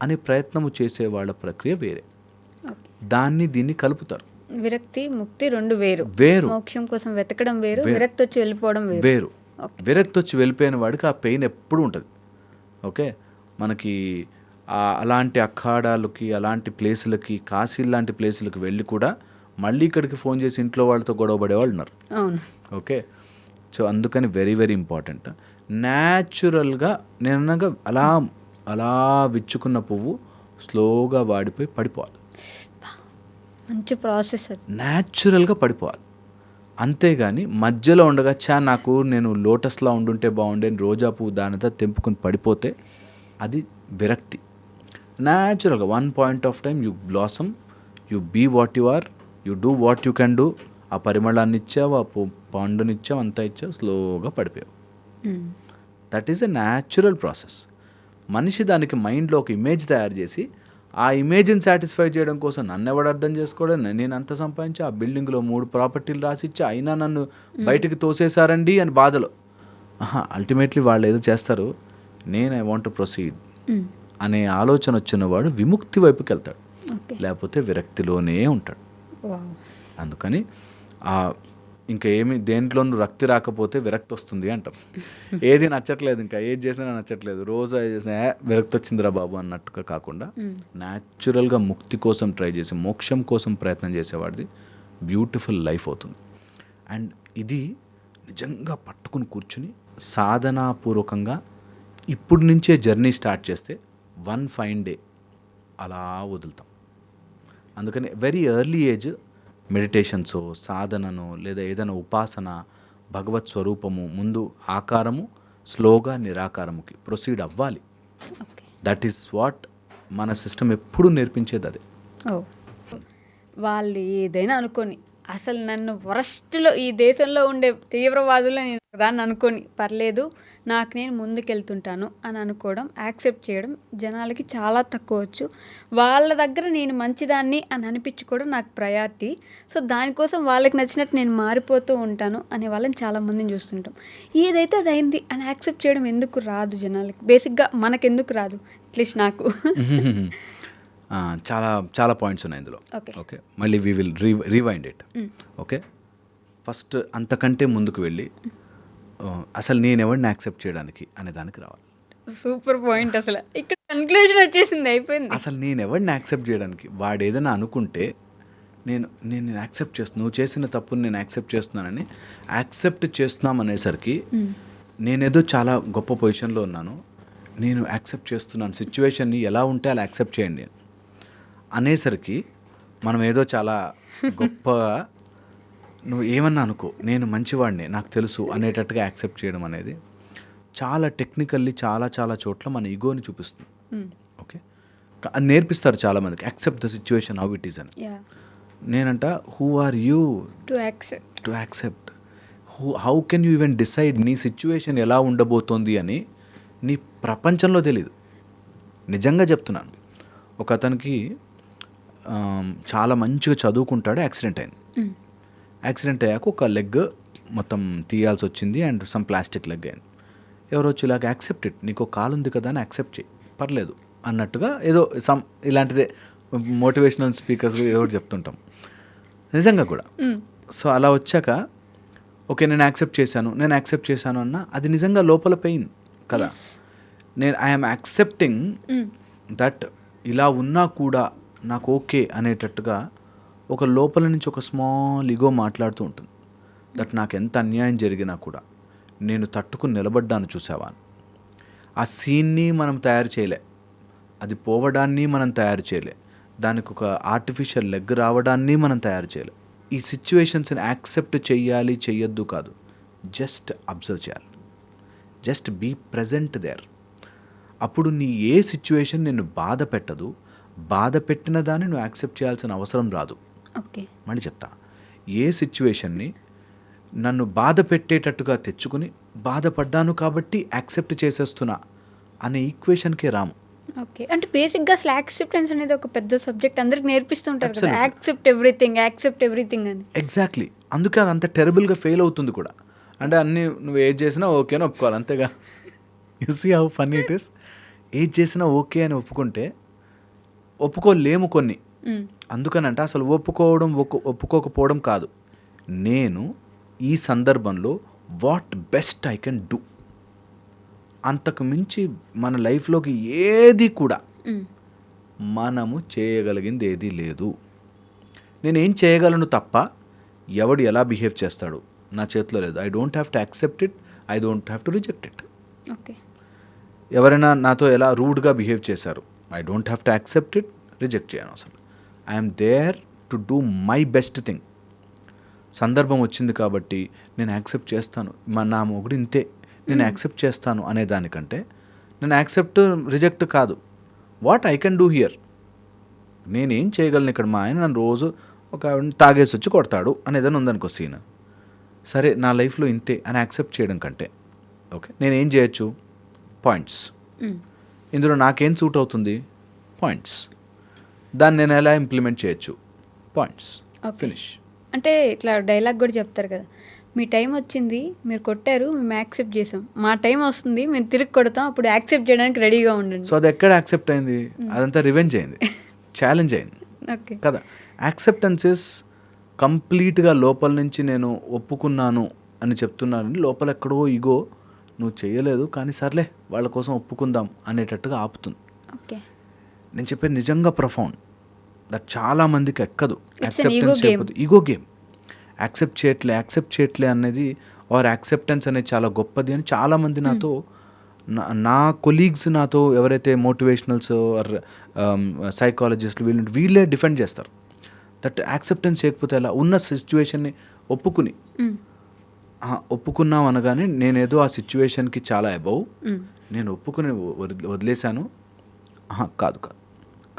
అనే ప్రయత్నము చేసే వాళ్ళ ప్రక్రియ వేరే. దాన్ని దీన్ని కలుపుతారు. విరక్తి ముక్తి 2 వేరు. మోక్షం కోసం వెతకడం వేరు, విరక్తి వచ్చి వెళ్ళిపోవడం వేరు. విరక్తి వచ్చి వెళ్ళిపోయిన వాడికి ఆ పెయిన్ ఎప్పుడు ఉంటుంది. ఓకే. మనకి అలాంటి అఖాడాలకి, అలాంటి ప్లేసులకి, కాశీ లాంటి ప్లేసులకి వెళ్ళి కూడా మళ్ళీ ఇక్కడికి ఫోన్ చేసి ఇంట్లో వాళ్ళతో గొడవ పడేవాళ్ళు ఉన్నారు. అవును. ఓకే. సో అందుకని వెరీ వెరీ ఇంపార్టెంట్. న్యాచురల్గా నేను అన్నాక అలా విచ్చుకున్న పువ్వు స్లోగా వాడిపోయి పడిపోవాలి. మంచి ప్రాసెస్ అది. న్యాచురల్గా పడిపోవాలి. అంతేగాని మధ్యలో ఉండగా నేను లోటస్లా ఉండుంటే బాగుండే రోజా పువ్వు దానితో తెంపుకుని పడిపోతే అది విరక్తి. న్యాచురల్గా 1 point of time you blossom, you be what you are, you do what you can do. ఆ పరిమళాన్ని ఇచ్చావు, ఆ పండునిచ్చావు, అంతా ఇచ్చావు, స్లోగా పడిపోయావు. That is a natural process. మనిషి దానికి మైండ్లో ఒక ఇమేజ్ తయారు చేసి ఆ ఇమేజ్ని సాటిస్ఫై చేయడం కోసం నన్ను ఎవడు అర్థం చేసుకోవడం, నేను అంత సంపాదించి ఆ బిల్డింగ్లో 3 ప్రాపర్టీలు రాసిచ్చి అయినా నన్ను బయటికి తోసేశారండి అని బాధలో. అల్టిమేట్లీ వాళ్ళు ఏదో చేస్తారు, నేను ఐ వాంట్ టు ప్రొసీడ్ అనే ఆలోచన వచ్చిన వాడు విముక్తి వైపుకి వెళ్తాడు, లేకపోతే విరక్తిలోనే ఉంటాడు. అందుకని ఇంకా దేంట్లోనూ రక్తి రాకపోతే విరక్తి వస్తుంది అంటాం. ఏది నచ్చట్లేదు, ఇంకా ఏది చేసినా నచ్చట్లేదు, రోజు ఏది చేసినా విరక్తి వచ్చిందిరా బాబు అన్నట్టుగా కాకుండా న్యాచురల్గా ముక్తి కోసం ట్రై చేసి మోక్షం కోసం ప్రయత్నం చేసేవాడిది బ్యూటిఫుల్ లైఫ్ అవుతుంది. అండ్ ఇది నిజంగా పట్టుకుని కూర్చుని సాధనాపూర్వకంగా ఇప్పుడు నుంచే జర్నీ స్టార్ట్ చేస్తే 1 ఫైన్ డే అలా వదులుతాం. అందుకని వెరీ ఎర్లీ ఏజ్ మెడిటేషన్సో, సాధననో, లేదా ఏదైనా ఉపాసన, భగవత్ స్వరూపము ముందు ఆకారము స్లోగా నిరాకారముకి ప్రొసీడ్ అవ్వాలి. దట్ ఈస్ వాట్ మన సిస్టమ్ ఎప్పుడు నేర్పించేది అదే. వాళ్ళు ఏదైనా అనుకొని అసలు నన్ను వరస్ట్లో ఈ దేశంలో ఉండే తీవ్రవాదులు నేను దాన్ని అనుకొని పర్లేదు నాకు నేను ముందుకెళ్తుంటాను అని అనుకోవడం, యాక్సెప్ట్ చేయడం జనాలకి చాలా తక్కువ వచ్చు. వాళ్ళ దగ్గర నేను మంచిదాన్ని అని అనిపించుకోవడం నాకు ప్రయారిటీ. సో దానికోసం వాళ్ళకి నచ్చినట్టు నేను మారిపోతూ ఉంటాను అనే వాళ్ళని చాలామందిని చూస్తుంటాం. ఏదైతే అది అయింది అని యాక్సెప్ట్ చేయడం ఎందుకు రాదు జనాలకి? బేసిక్గా మనకెందుకు రాదు? అట్లీస్ట్ నాకు చాలా చాలా పాయింట్స్ ఉన్నాయి ఇందులో. ఓకే, మళ్ళీ we will rewind it. Okay, first అంతకంటే ముందుకు వెళ్ళి అసలు నేను ఎవరిని యాక్సెప్ట్ చేయడానికి అనే దానికి రావాలి. Super point. అసలు ఇక్కడ కన్క్లూజన్ వచ్చేసింది, అయిపోయింది. అసలు నేను ఎవరిని యాక్సెప్ట్ చేయడానికి? వాడు ఏదైనా అనుకుంటే నేను నేను యాక్సెప్ట్ చేస్తున్నాను, నువ్వు చేసిన తప్పుని నేను యాక్సెప్ట్ చేస్తున్నానని యాక్సెప్ట్ చేస్తున్నాం అనేసరికి నేనేదో చాలా గొప్ప పొజిషన్లో ఉన్నాను, నేను యాక్సెప్ట్ చేస్తున్నాను, సిచ్యువేషన్ని ఎలా ఉంటే అలా యాక్సెప్ట్ చేయండి అనేసరికి మనం ఏదో చాలా గొప్పగా నువ్వు ఏమన్నా అనుకో నేను మంచివాడిని నాకు తెలుసు అనేటట్టుగా యాక్సెప్ట్ చేయడం అనేది చాలా టెక్నికల్లీ చాలా చాలా చోట్ల మన ఈగోని చూపిస్తుంది. ఓకే, అది నేర్పిస్తారు చాలామందికి, accept the situation how it is అని. నేనంట who are you to accept? How can you even decide నీ సిచ్యువేషన్ ఎలా ఉండబోతోంది అని నీ ప్రపంచంలో తెలీదు. నిజంగా చెప్తున్నాను. ఒక అతనికి చాలా మంచిగా చదువుకుంటాడు, యాక్సిడెంట్ అయింది. యాక్సిడెంట్ అయ్యాక ఒక లెగ్ మొత్తం తీయాల్సి వచ్చింది అండ్ సమ్ ప్లాస్టిక్ లెగ్ అయింది. ఎవరో వచ్చి ఇలాగ యాక్సెప్ట్ ఇట్, నీకు కాలు ఉంది కదా అని యాక్సెప్ట్ చేయి, పర్లేదు అన్నట్టుగా ఏదో సమ్ ఇలాంటిదే మోటివేషనల్ స్పీకర్స్ ఎవరు చెప్తుంటాం, నిజంగా కూడా. సో అలా వచ్చాక ఓకే నేను యాక్సెప్ట్ చేశాను అన్న అది నిజంగా లోపల పెయిన్ కదా. నేను ఐఎమ్ యాక్సెప్టింగ్ దట్ ఇలా ఉన్నా కూడా నాకు ఓకే అనేటట్టుగా ఒక లోపల నుంచి ఒక స్మాల్ ఈగో మాట్లాడుతూ ఉంటుంది. దట్ నాకు ఎంత అన్యాయం జరిగినా కూడా నేను తట్టుకుని నిలబడ్డాను చూసావా. ఆ సీన్ని మనం తయారు చేయలే, అది పోవడాన్ని మనం తయారు చేయలే, దానికి ఒక ఆర్టిఫిషియల్ లెగ్ రావడాన్ని మనం తయారు చేయలే. ఈ సిచ్యువేషన్స్ని యాక్సెప్ట్ చెయ్యాలి చెయ్యొద్దు కాదు, జస్ట్ అబ్జర్వ్ చేయాలి, జస్ట్ బీ ప్రజెంట్ దేర్. అప్పుడు నీ ఏ సిచ్యువేషన్ నిన్ను బాధ పెట్టదు, బాధ పెట్టిన దాన్ని నువ్వు యాక్సెప్ట్ చేయాల్సిన అవసరం రాదు. ఓకే, మళ్ళీ చెప్తా, ఏ సిచ్యువేషన్ని నన్ను బాధ పెట్టేటట్టుగా తెచ్చుకుని బాధపడ్డాను కాబట్టి యాక్సెప్ట్ చేసేస్తున్నా అనే ఈక్వేషన్కే రాము. ఓకే, అంటే బేసిక్గా అసలు యాక్సెప్టెన్స్ అనేది ఒక పెద్ద సబ్జెక్ట్, అందరికి నేర్పిస్తుంటారు కదా, Absolutely. యాక్సెప్ట్ ఎవ్రీథింగ్ అని. ఎగ్జాక్ట్లీ, అందుకే అది అంత టెరబుల్గా ఫెయిల్ అవుతుంది కూడా. అంటే అన్నీ నువ్వు ఏది చేసినా ఓకే అని ఒప్పుకోవాలి, అంతేగా. You see how funny it is. ఏది చేసినా ఓకే అని ఒప్పుకోలేము కొన్ని. అందుకనంటే అసలు ఒప్పుకోకపోవడం కాదు, నేను ఈ సందర్భంలో what best I can do, అంతకు మించి మన లైఫ్లోకి ఏది కూడా మనము చేయగలిగింది ఏదీ లేదు. నేనేం చేయగలను తప్ప ఎవడు ఎలా బిహేవ్ చేస్తాడు నా చేతిలో లేదు. I don't have to accept it, I don't have to reject it. Okay, ఎవరైనా నాతో ఎలా రూడ్గా బిహేవ్ చేశారు, I don't have to accept it, reject చేయను అసలు. I'm there to do my best thing. సందర్భం వచ్చింది కాబట్టి నేను యాక్సెప్ట్ చేస్తాను, నా మొగుడు ఇంతే నేను యాక్సెప్ట్ చేస్తాను అనే దానికంటే నేను యాక్సెప్ట్ రిజెక్ట్ కాదు, what I can do here, నేనేం చేయగలను ఇక్కడ. మా ఆయన నన్ను రోజు ఒక తాగేసి వచ్చి కొడతాడు అనేదని ఉందనుకో సీన్, సరే నా లైఫ్లో ఇంతే అని యాక్సెప్ట్ చేయడం కంటే ఓకే నేనేం చేయొచ్చు, పాయింట్స్, ఇందులో నాకేం సూట్ అవుతుంది, పాయింట్స్, దాన్ని నేను ఎలా ఇంప్లిమెంట్ చేయొచ్చు, పాయింట్స్, ఫినిష్. అంటే ఇట్లా డైలాగ్ కూడా చెప్తారు కదా, మీ టైం వచ్చింది మీరు కొట్టారు మేము యాక్సెప్ట్ చేసాం, మా టైం వస్తుంది మేము తిరిగి కొడతాం అప్పుడు యాక్సెప్ట్ చేయడానికి రెడీగా ఉండండి. సో అది ఎక్కడ యాక్సెప్ట్ అయింది, అదంతా రివెంజ్ అయింది, ఛాలెంజ్ అయింది. ఓకే కదా, యాక్సెప్టెన్స్ ఇస్ కంప్లీట్గా లోపల నుంచి నేను ఒప్పుకున్నాను అని చెప్తున్నానండి, లోపల ఎక్కడో ఈగో నువ్వు చేయలేదు కానీ సర్లే వాళ్ళ కోసం ఒప్పుకుందాం అనేటట్టుగా ఆపుతుంది. ఓకే, నేను చెప్పేది నిజంగా ప్రొఫౌండ్, దట్ చాలా మందికి ఎక్కదు. ego acceptance game. చేయకపోతే ఈగో గేమ్, యాక్సెప్ట్ చేయట్లే అనేది ఆర్ యాక్సెప్టెన్స్ అనేది చాలా గొప్పది అని చాలామంది నాతో నా కొలీగ్స్ నాతో ఎవరైతే మోటివేషనల్స్ ఆర్ సైకాలజిస్టులు వీళ్ళే డిఫెండ్ చేస్తారు. దట్ యాక్సెప్టెన్స్ చేయకపోతే ఎలా, ఉన్న సిచ్యువేషన్ని ఒప్పుకున్నాం అనగానే నేనేదో ఆ సిచ్యువేషన్కి చాలా అబౌవ్ నేను ఒప్పుకుని వదిలేశాను. కాదు కాదు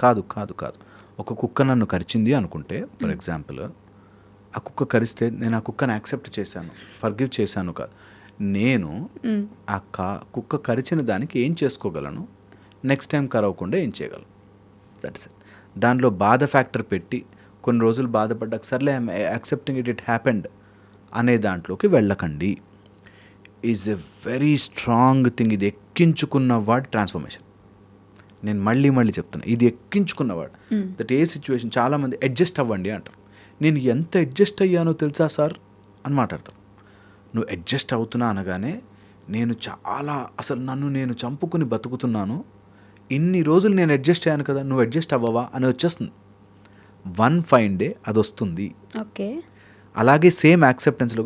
కాదు కాదు కాదు ఒక కుక్క నన్ను కరిచింది అనుకుంటే ఫర్ ఎగ్జాంపుల్, ఆ కుక్క కరిస్తే నేను ఆ కుక్కను యాక్సెప్ట్ చేశాను, ఫర్గివ్ చేశాను కాదు, నేను ఆ కుక్క కరిచిన దానికి ఏం చేసుకోగలను, నెక్స్ట్ టైం కరవకుండా ఏం చేయగలను, దట్స్ ఇట్. దానిలో బాధ ఫ్యాక్టర్ పెట్టి కొన్ని రోజులు బాధపడ్డాక సర్లే ఐఎమ్ యాక్సెప్టింగ్ ఇట్ హ్యాపెండ్ అనే దాంట్లోకి వెళ్ళకండి. Is a very strong thing. ఇది ఎక్కించుకున్నవాడు ట్రాన్స్ఫర్మేషన్. నేను మళ్ళీ చెప్తున్నా, ఇది ఎక్కించుకున్నవాడు. దట్ ఏ సిచ్యువేషన్ చాలామంది అడ్జస్ట్ అవ్వండి అంటారు. నేను ఎంత అడ్జస్ట్ అయ్యానో తెలుసా సార్ అని మాట్లాడతారు. నువ్వు అడ్జస్ట్ అవుతున్నా అనగానే నేను చాలా అసలు నన్ను నేను చంపుకుని బతుకుతున్నాను, ఇన్ని రోజులు నేను అడ్జస్ట్ అయ్యాను కదా, నువ్వు అడ్జస్ట్ అవ్వవా అని వచ్చేస్తుంది. వన్ ఫైన్ డే అది వస్తుంది. ఓకే. అలాగే సేమ్ యాక్సెప్టెన్స్లో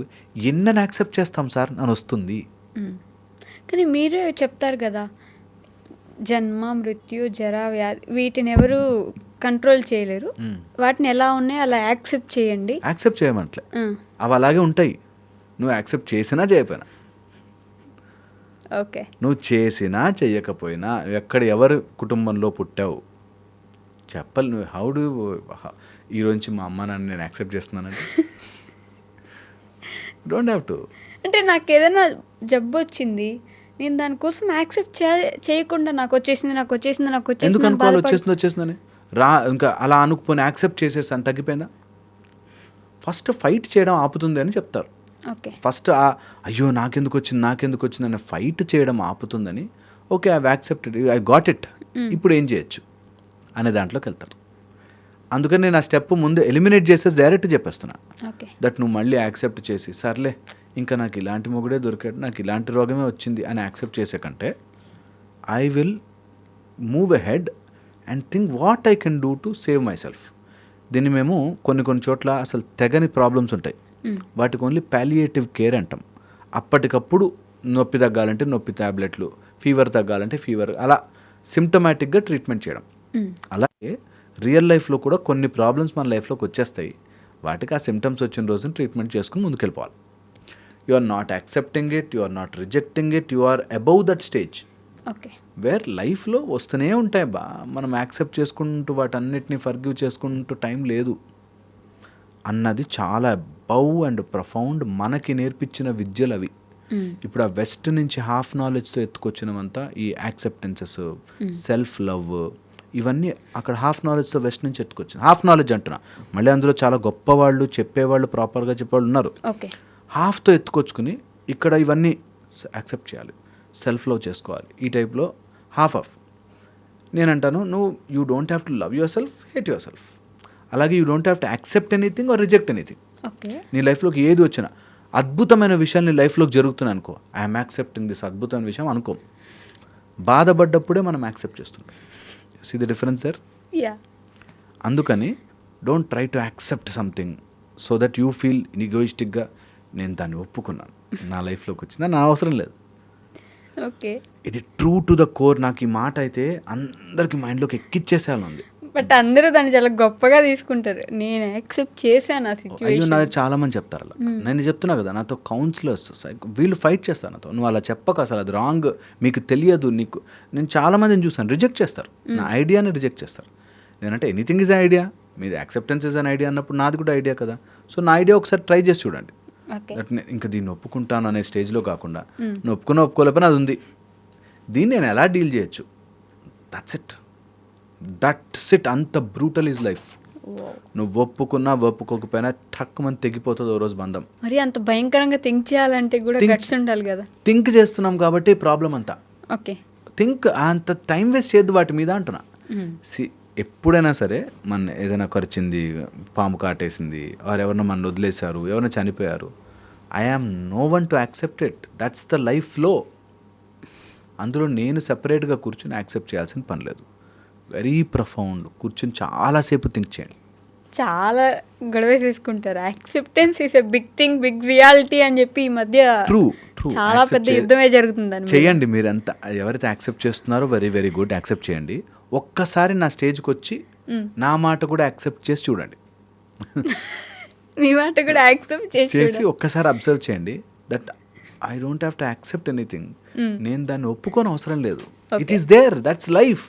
ఎన్నని యాక్సెప్ట్ చేస్తాం సార్ అని వస్తుంది. కానీ మీరే చెప్తారు కదా, జన్మ, మృత్యు, జర, వ్యాధి వీటిని ఎవరు కంట్రోల్ చేయలేరు, వాటిని ఎలా ఉన్నాయో అలా యాక్సెప్ట్ చేయండి. యాక్సెప్ట్ చేయమంటలే, అవి అలాగే ఉంటాయి. నువ్వు యాక్సెప్ట్ చేసినా చేయకపోయినా, ఓకే, నువ్వు చేసినా చెయ్యకపోయినా, ఎవరి కుటుంబంలో పుట్టావు చెప్పాలి. నువ్వు హౌ డూ ఈరోజు మా అమ్మ నాన్న నేను యాక్సెప్ట్ చేస్తున్నానంటే డోంట్ హ్యావ్ టు. అంటే నాకు ఏదైనా జబ్బు వచ్చింది, నేను దానికోసం యాక్సెప్ట్ చేయకుండా నాకు వచ్చేసింది ఎందుకు అనుకోవాలి వచ్చేసిందని ఇంకా అలా అనుకుని యాక్సెప్ట్ చేసేసాను తగ్గిపోయిందా? ఫస్ట్ ఫైట్ చేయడం ఆపుతుంది అని చెప్తారు. ఓకే, ఫస్ట్ అయ్యో నాకెందుకు వచ్చింది అనే ఫైట్ చేయడం ఆపుతుందని. Okay, I accepted, I got it, ఇప్పుడు ఏం చేయొచ్చు అనే దాంట్లోకి వెళ్తారు. అందుకని నేను ఆ స్టెప్ ముందు ఎలిమినేట్ చేసేసి డైరెక్ట్ చెప్పేస్తున్నా. దట్ నువ్వు మళ్ళీ యాక్సెప్ట్ చేసి సర్లే ఇంకా నాకు ఇలాంటి మొగుడే దొరికాడు, నాకు ఇలాంటి రోగమే వచ్చింది అని యాక్సెప్ట్ చేసే కంటే I will move ahead and think what I can do to save my self. దీన్ని మేము కొన్ని చోట్ల అసలు తెగని ప్రాబ్లమ్స్ ఉంటాయి, వాటికి ఓన్లీ పాలియేటివ్ కేర్ అంటాం. అప్పటికప్పుడు నొప్పి తగ్గాలంటే నొప్పి ట్యాబ్లెట్లు, ఫీవర్ తగ్గాలంటే ఫీవర్, అలా సిమ్టమాటిక్గా ట్రీట్మెంట్ చేయడం. అలాగే రియల్ లైఫ్లో కూడా కొన్ని ప్రాబ్లమ్స్ మన లైఫ్లోకి వచ్చేస్తాయి, వాటికి ఆ సిమ్టమ్స్ వచ్చిన రోజున ట్రీట్మెంట్ చేసుకుని ముందుకెళ్ళిపోవాలి. You are not accepting it, you are not rejecting it, you are above that stage. Okay, where లైఫ్లో వస్తూనే ఉంటాయి మనం యాక్సెప్ట్ చేసుకుంటూ వాటన్నిటిని ఫర్గివ్ చేసుకుంటూ టైం లేదు అన్నది చాలా అబౌవ్ అండ్ ప్రొఫౌండ్ మనకి నేర్పించిన విద్యలు అవి. ఇప్పుడు ఆ వెస్ట్ నుంచి హాఫ్ నాలెడ్జ్తో ఎత్తుకొచ్చినవంతా ఈ యాక్సెప్టెన్సెస్, సెల్ఫ్ లవ్, ఇవన్నీ అక్కడ హాఫ్ నాలెడ్జ్తో వెస్ట్ నుంచి ఎత్తుకొచ్చింది. హాఫ్ నాలెడ్జ్ అంటున్నా, మళ్ళీ అందులో చాలా గొప్పవాళ్ళు చెప్పేవాళ్ళు, ప్రాపర్గా చెప్పేవాళ్ళు ఉన్నారు. హాఫ్తో ఎత్తుకొచ్చుకుని ఇక్కడ ఇవన్నీ యాక్సెప్ట్ చేయాలి, సెల్ఫ్ లవ్ చేసుకోవాలి, ఈ టైప్లో హాఫ్. నేనంటాను నువ్వు you don't have to love yourself, hate yourself. అలాగే you don't have to accept anything or reject anything. నీ లైఫ్లోకి ఏది వచ్చినా, అద్భుతమైన విషయాలు నీ లైఫ్లోకి జరుగుతున్నాయి అనుకో, ఐఎమ్ యాక్సెప్టింగ్ దిస్ అద్భుతమైన విషయం అనుకో. బాధపడ్డప్పుడే మనం యాక్సెప్ట్ చేస్తుంటాం. See the difference there. అందుకని don't try to accept something so that you feel ఈగోయిస్టిక్గా నేను దాన్ని ఒప్పుకున్నాను, నా లైఫ్లోకి వచ్చిందా, నా అవసరం లేదు. ఓకే, ఇది ట్రూ టు ద కోర్. నాకు ఈ మాట అయితే అందరికి మైండ్లోకి ఎక్కిచ్చేసేయాలి ఉంది. బట్ అందరూ దాన్ని చాలా గొప్పగా తీసుకుంటారు, నేను యాక్సెప్ట్ చేశాను ఆ సిచ్యువేషన్. అయ్యో నాది చాలా మంది చెప్తారు అలా. నేను చెప్తున్నా కదా, నాతో కౌన్సిలర్స్ వీళ్ళు ఫైట్ చేస్తారు నాతో, నువ్వు అలా చెప్పక, అసలు అది రాంగ్, మీకు తెలియదు నీకు. నేను చాలా మందిని చూసాను రిజెక్ట్ చేస్తారు, నా ఐడియాని రిజెక్ట్ చేస్తారు. నేనంటే ఎనీథింగ్ ఈజ్ ఐడియా, మీది యాక్సెప్టెన్స్ ఈజ్ అన్ ఐడియా అన్నప్పుడు నాది కూడా ఐడియా కదా. సో నా ఐడియా ఒకసారి ట్రై చేసి చూడండి. దట్ ఇంకా దీన్ని ఒప్పుకుంటాను అనే స్టేజ్లో కాకుండా, నువ్వు ఒప్పుకోలేకపోయినా అది ఉంది, దీన్ని నేను ఎలా డీల్ చేయొచ్చు, దట్స్ ఇట్. అంత బ్రూటల్ ఈజ్ లైఫ్. నువ్వు ఒప్పుకున్నా ఒప్పుకోకపోయినా టక్ మంది తెగిపోతుంది ఓ రోజు బంధం. మరి అంత భయంకరంగా థింక్ చేయాలంటే కూడా గట్స్ ఉండాలి కదా. థింక్ చేస్తున్నాం కాబట్టి ప్రాబ్లం అంతా. ఓకే, థింక్ అంత టైం వేస్ట్ చేయద్దు వాటి మీద అంటున్నా. ఎప్పుడైనా సరే మన ఏదైనా ఖర్చింది, పాము కాటేసింది, వారు ఎవరన్నా మన వదిలేశారు, ఎవరైనా చనిపోయారు, I am no one to accept it. That's the life flow. అందులో నేను సెపరేట్గా కూర్చొని యాక్సెప్ట్ చేయాల్సిన పని లేదు. వెరీ ప్రొఫౌండ్ కూర్చొని చాలాసేపు థింక్ చేయండి. చాలా గొడవ చేసుకుంటారు. Acceptance is a big thing, big reality అని చెప్పి ఈ మధ్య ట్రూ చాలా పెద్ద యుద్ధమే జరుగుతుందని. చేయండి మీరంతా, ఎవరైతే యాక్సెప్ట్ చేస్తున్నారో వెరీ వెరీ గుడ్, యాక్సెప్ట్ చేయండి. ఒక్కసారి నా స్టేజ్కి వచ్చి నా మాట కూడా యాక్సెప్ట్ చేసి చూడండి. మీ మాట కూడా యాక్సెప్ట్ చేసి ఒక్కసారి అబ్జర్వ్ చేయండి. That I don't have to accept anything. నేను దాన్ని ఒప్పుకోని అవసరం లేదు. It is there, that's life.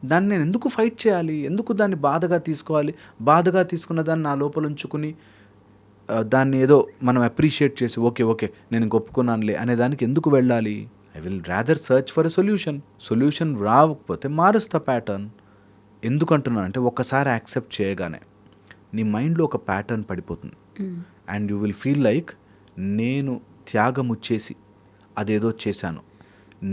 దాన్ని నేను ఎందుకు ఫైట్ చేయాలి, ఎందుకు దాన్ని బాధగా తీసుకోవాలి? బాధగా తీసుకున్న దాన్ని నా లోపల ఉంచుకుని దాన్ని ఏదో మనం అప్రిషియేట్ చేసి ఓకే నేను ఒప్పుకున్నానులే అనే దానికి ఎందుకు వెళ్ళాలి? I will rather search for a solution రాకపోతే మారుస్తా ప్యాటర్న్. ఎందుకంటున్నాను అంటే, ఒక్కసారి యాక్సెప్ట్ చేయగానే నీ మైండ్లో ఒక ప్యాటర్న్ పడిపోతుంది. And you will feel like నేను త్యాగం చేసి అదేదో చేశాను,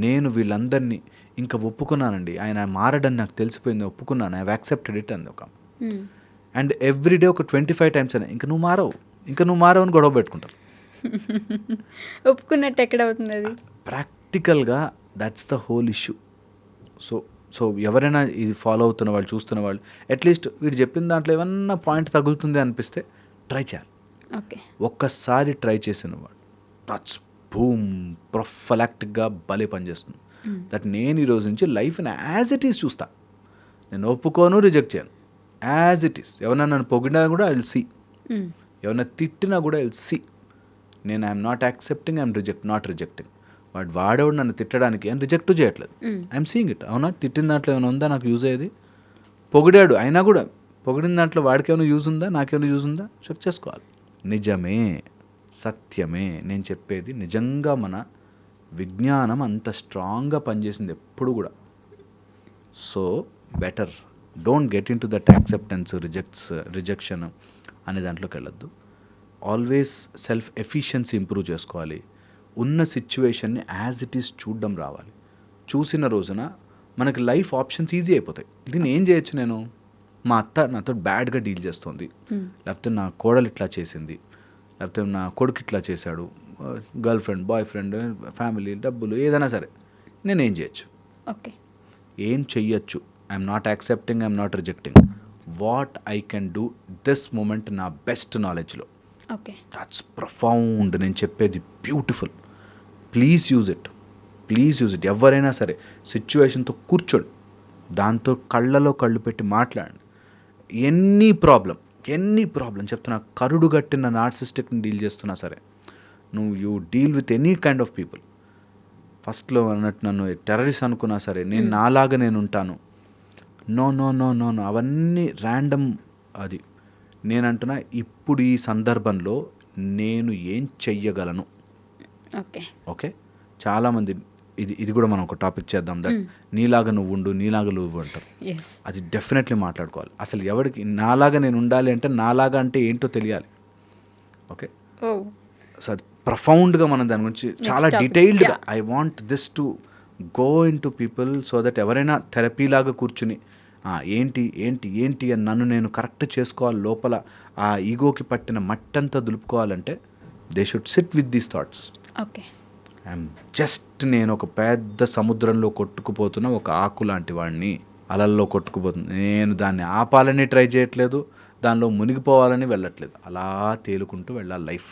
నేను వీళ్ళందరినీ ఇంకా ఒప్పుకున్నానండి, ఆయన మారడని నాకు తెలిసిపోయింది, ఒప్పుకున్నాను, ఐ హ్యావ్ యాక్సెప్టెడ్ ఇట్ అంది ఒక. అండ్ ఎవ్రీడే ఒక 25 times అనే ఇంకా నువ్వు మారవు అని గొడవ పెట్టుకుంటారు. ఒప్పుకున్నట్టు ఎక్కడ అవుతుంది అది? ప్రాక్టికల్గా that's the whole issue. So so ఎవరైనా ఇది ఫాలో అవుతున్న వాళ్ళు, చూస్తున్న వాళ్ళు, అట్లీస్ట్ వీడు చెప్పిన దాంట్లో ఏమన్నా పాయింట్ తగులుతుంది అనిపిస్తే ట్రై చేయాలి. ఓకే. ఒక్కసారి ట్రై చేసిన వాడు టచ్ బూమ్ ప్రొఫలాక్టిక్గా భలే పనిచేస్తుంది. దట్ నేను ఈరోజు నుంచి లైఫ్ని యాజ్ ఇట్ ఈస్ చూస్తా. నేను ఒప్పుకోను, రిజెక్ట్ చేయను, యాజ్ ఇట్ ఈస్. ఎవరైనా నన్ను పొగిడినా కూడా ఐ విల్ సీ, ఎవరైనా తిట్టినా కూడా ఐ విల్ సీ. నేను I'm not accepting, I'm not rejecting. వాడేవాడు నన్ను తిట్టడానికి అని రిజెక్ట్ చేయట్లేదు, ఐఎమ్ సీయింగ్ ఇట్. అవునా, తిట్టిన దాంట్లో ఏమైనా ఉందా నాకు యూజ్ అయ్యేది? పొగిడాడు అయినా కూడా పొగిడిన దాంట్లో వాడికి ఏమైనా యూజ్ ఉందా, నాకేమైనా యూజ్ ఉందా చెక్ చేసుకోవాలి. నిజమే, సత్యమే నేను చెప్పేది. నిజంగా మన విజ్ఞానం అంత స్ట్రాంగ్గా పనిచేసింది ఎప్పుడు కూడా. So better don't get in to that acceptance, rejection అనే దాంట్లోకి వెళ్ళొద్దు. ఆల్వేస్ సెల్ఫ్ ఎఫిషియన్సీ ఇంప్రూవ్ చేసుకోవాలి. ఉన్న సిచ్యువేషన్ని యాజ్ ఇట్ ఈస్ చూడడం రావాలి. చూసిన రోజున మనకి లైఫ్ ఆప్షన్స్ ఈజీ అయిపోతాయి. దీన్ని ఏం చేయొచ్చు, నేను మా అత్త నాతో బ్యాడ్గా డీల్ చేస్తుంది, లేకపోతే నా కోడలు ఇట్లా చేసింది, లేకపోతే నా కొడుకు ఇట్లా చేశాడు, girlfriend, boyfriend, family, డబ్బులు, ఏదైనా సరే నేనేం చేయొచ్చు? ఓకే. ఏం చెయ్యొచ్చు? I'm not accepting, I'm not rejecting. What I can do this moment నా బెస్ట్ నాలెడ్జ్లో. ఓకే. That's profound. నేను చెప్పేది beautiful. Please use it, please use it. ఎవరైనా సరే సిచ్యువేషన్తో కూర్చోండి, దాంతో కళ్ళలో కళ్ళు పెట్టి మాట్లాడండి. ఎనీ ప్రాబ్లం చెప్తున్నా, కరుడు గట్టిన నార్సిస్టిక్ని డీల్ చేస్తున్నా సరే, నువ్వు you deal with any kind of people. ఫస్ట్లో అన్నట్టు నన్ను టెర్రరిస్ట్ అనుకున్నా సరే, నేను నాలాగా నేను ఉంటాను. No no no no no, అవన్నీ ర్యాండమ్. అది నేనంటున్నా, ఇప్పుడు ఈ సందర్భంలో నేను ఏం చెయ్యగలను. ఓకే. ఓకే, చాలామంది ఇది కూడా మనం ఒక టాపిక్ చేద్దాం. దట్ నీలాగా నువ్వు ఉండు, నీలాగా నువ్వు అంటారు. అది డెఫినెట్లీ మాట్లాడుకోవాలి. అసలు ఎవరికి నాలాగా నేను ఉండాలి అంటే, నాలాగా అంటే ఏంటో తెలియాలి. ఓకే, సో అది ప్రొఫౌండ్గా మనం దాని గురించి చాలా డీటెయిల్డ్గా I want this to go in to people, so that ఎవరైనా థెరపీలాగా కూర్చుని ఏంటి ఏంటి ఏంటి అని నన్ను నేను కరెక్ట్ చేసుకోవాలి. లోపల ఆ ఈగోకి పట్టిన మట్టంతా దులుపుకోవాలంటే they should sit with these thoughts. Okay. I'm just నేను ఒక పెద్ద సముద్రంలో కొట్టుకుపోతున్న ఒక ఆకు లాంటి వాడిని, అలల్లో కొట్టుకుపోతుంది. నేను దాన్ని ఆపాలని ట్రై చేయట్లేదు, దానిలో మునిగిపోవాలని వెళ్ళట్లేదు. అలా తేలుకుంటూ వెళ్ళాలి life.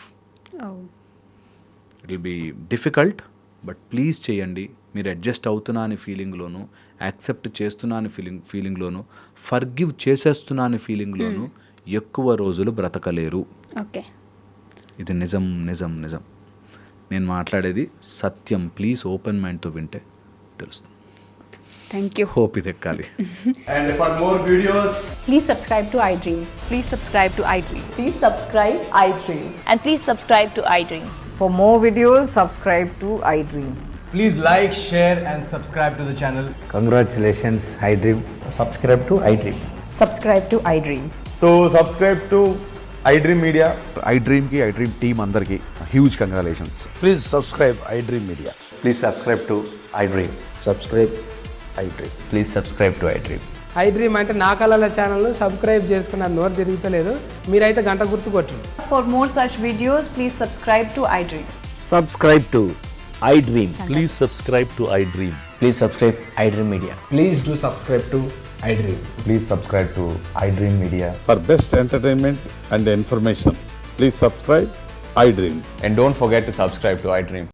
It will be difficult, but please చేయండి. మీరు అడ్జస్ట్ అవుతున్నా అని ఫీలింగ్లోను, యాక్సెప్ట్ చేస్తున్నా అని ఫీలింగ్లోను, ఫర్గివ్ చేసేస్తున్నా అని ఫీలింగ్లోను ఎక్కువ రోజులు బ్రతకలేరు. ఓకే. ఇది నిజం నిజం నిజం. నేను మాట్లాడేది సత్యం. ప్లీజ్ ఓపెన్ మైండ్తో వింటే తెలుస్తుంది. Thank you. హోప్ ఇది ఎక్కాలి. And for more videos, Please subscribe to iDream. Please subscribe to iDream. Please subscribe iDream. And please subscribe to iDream. For more videos, subscribe to iDream. please like, share and subscribe to the channel. Congratulations, iDream. Subscribe to iDream. Subscribe to iDream. So subscribe to iDream Media. iDream ki iDream team andarki huge congratulations. Please subscribe iDream Media. Please subscribe to iDream. Subscribe iDream. Please subscribe to iDream. iDream అంటే నా కళల ఛానల్ను సబ్స్క్రైబ్ చేసుకున్న నోరు తిరుగుతలేదు, మీరైతే గంట గుర్తు కొట్టండి. For more such videos, please subscribe to iDream. Subscribe to iDream. Please subscribe to iDream. Please subscribe iDream Media. Please do subscribe to iDream. Please subscribe to iDream Media. For best entertainment and information, please subscribe iDream. And don't forget to subscribe to iDream.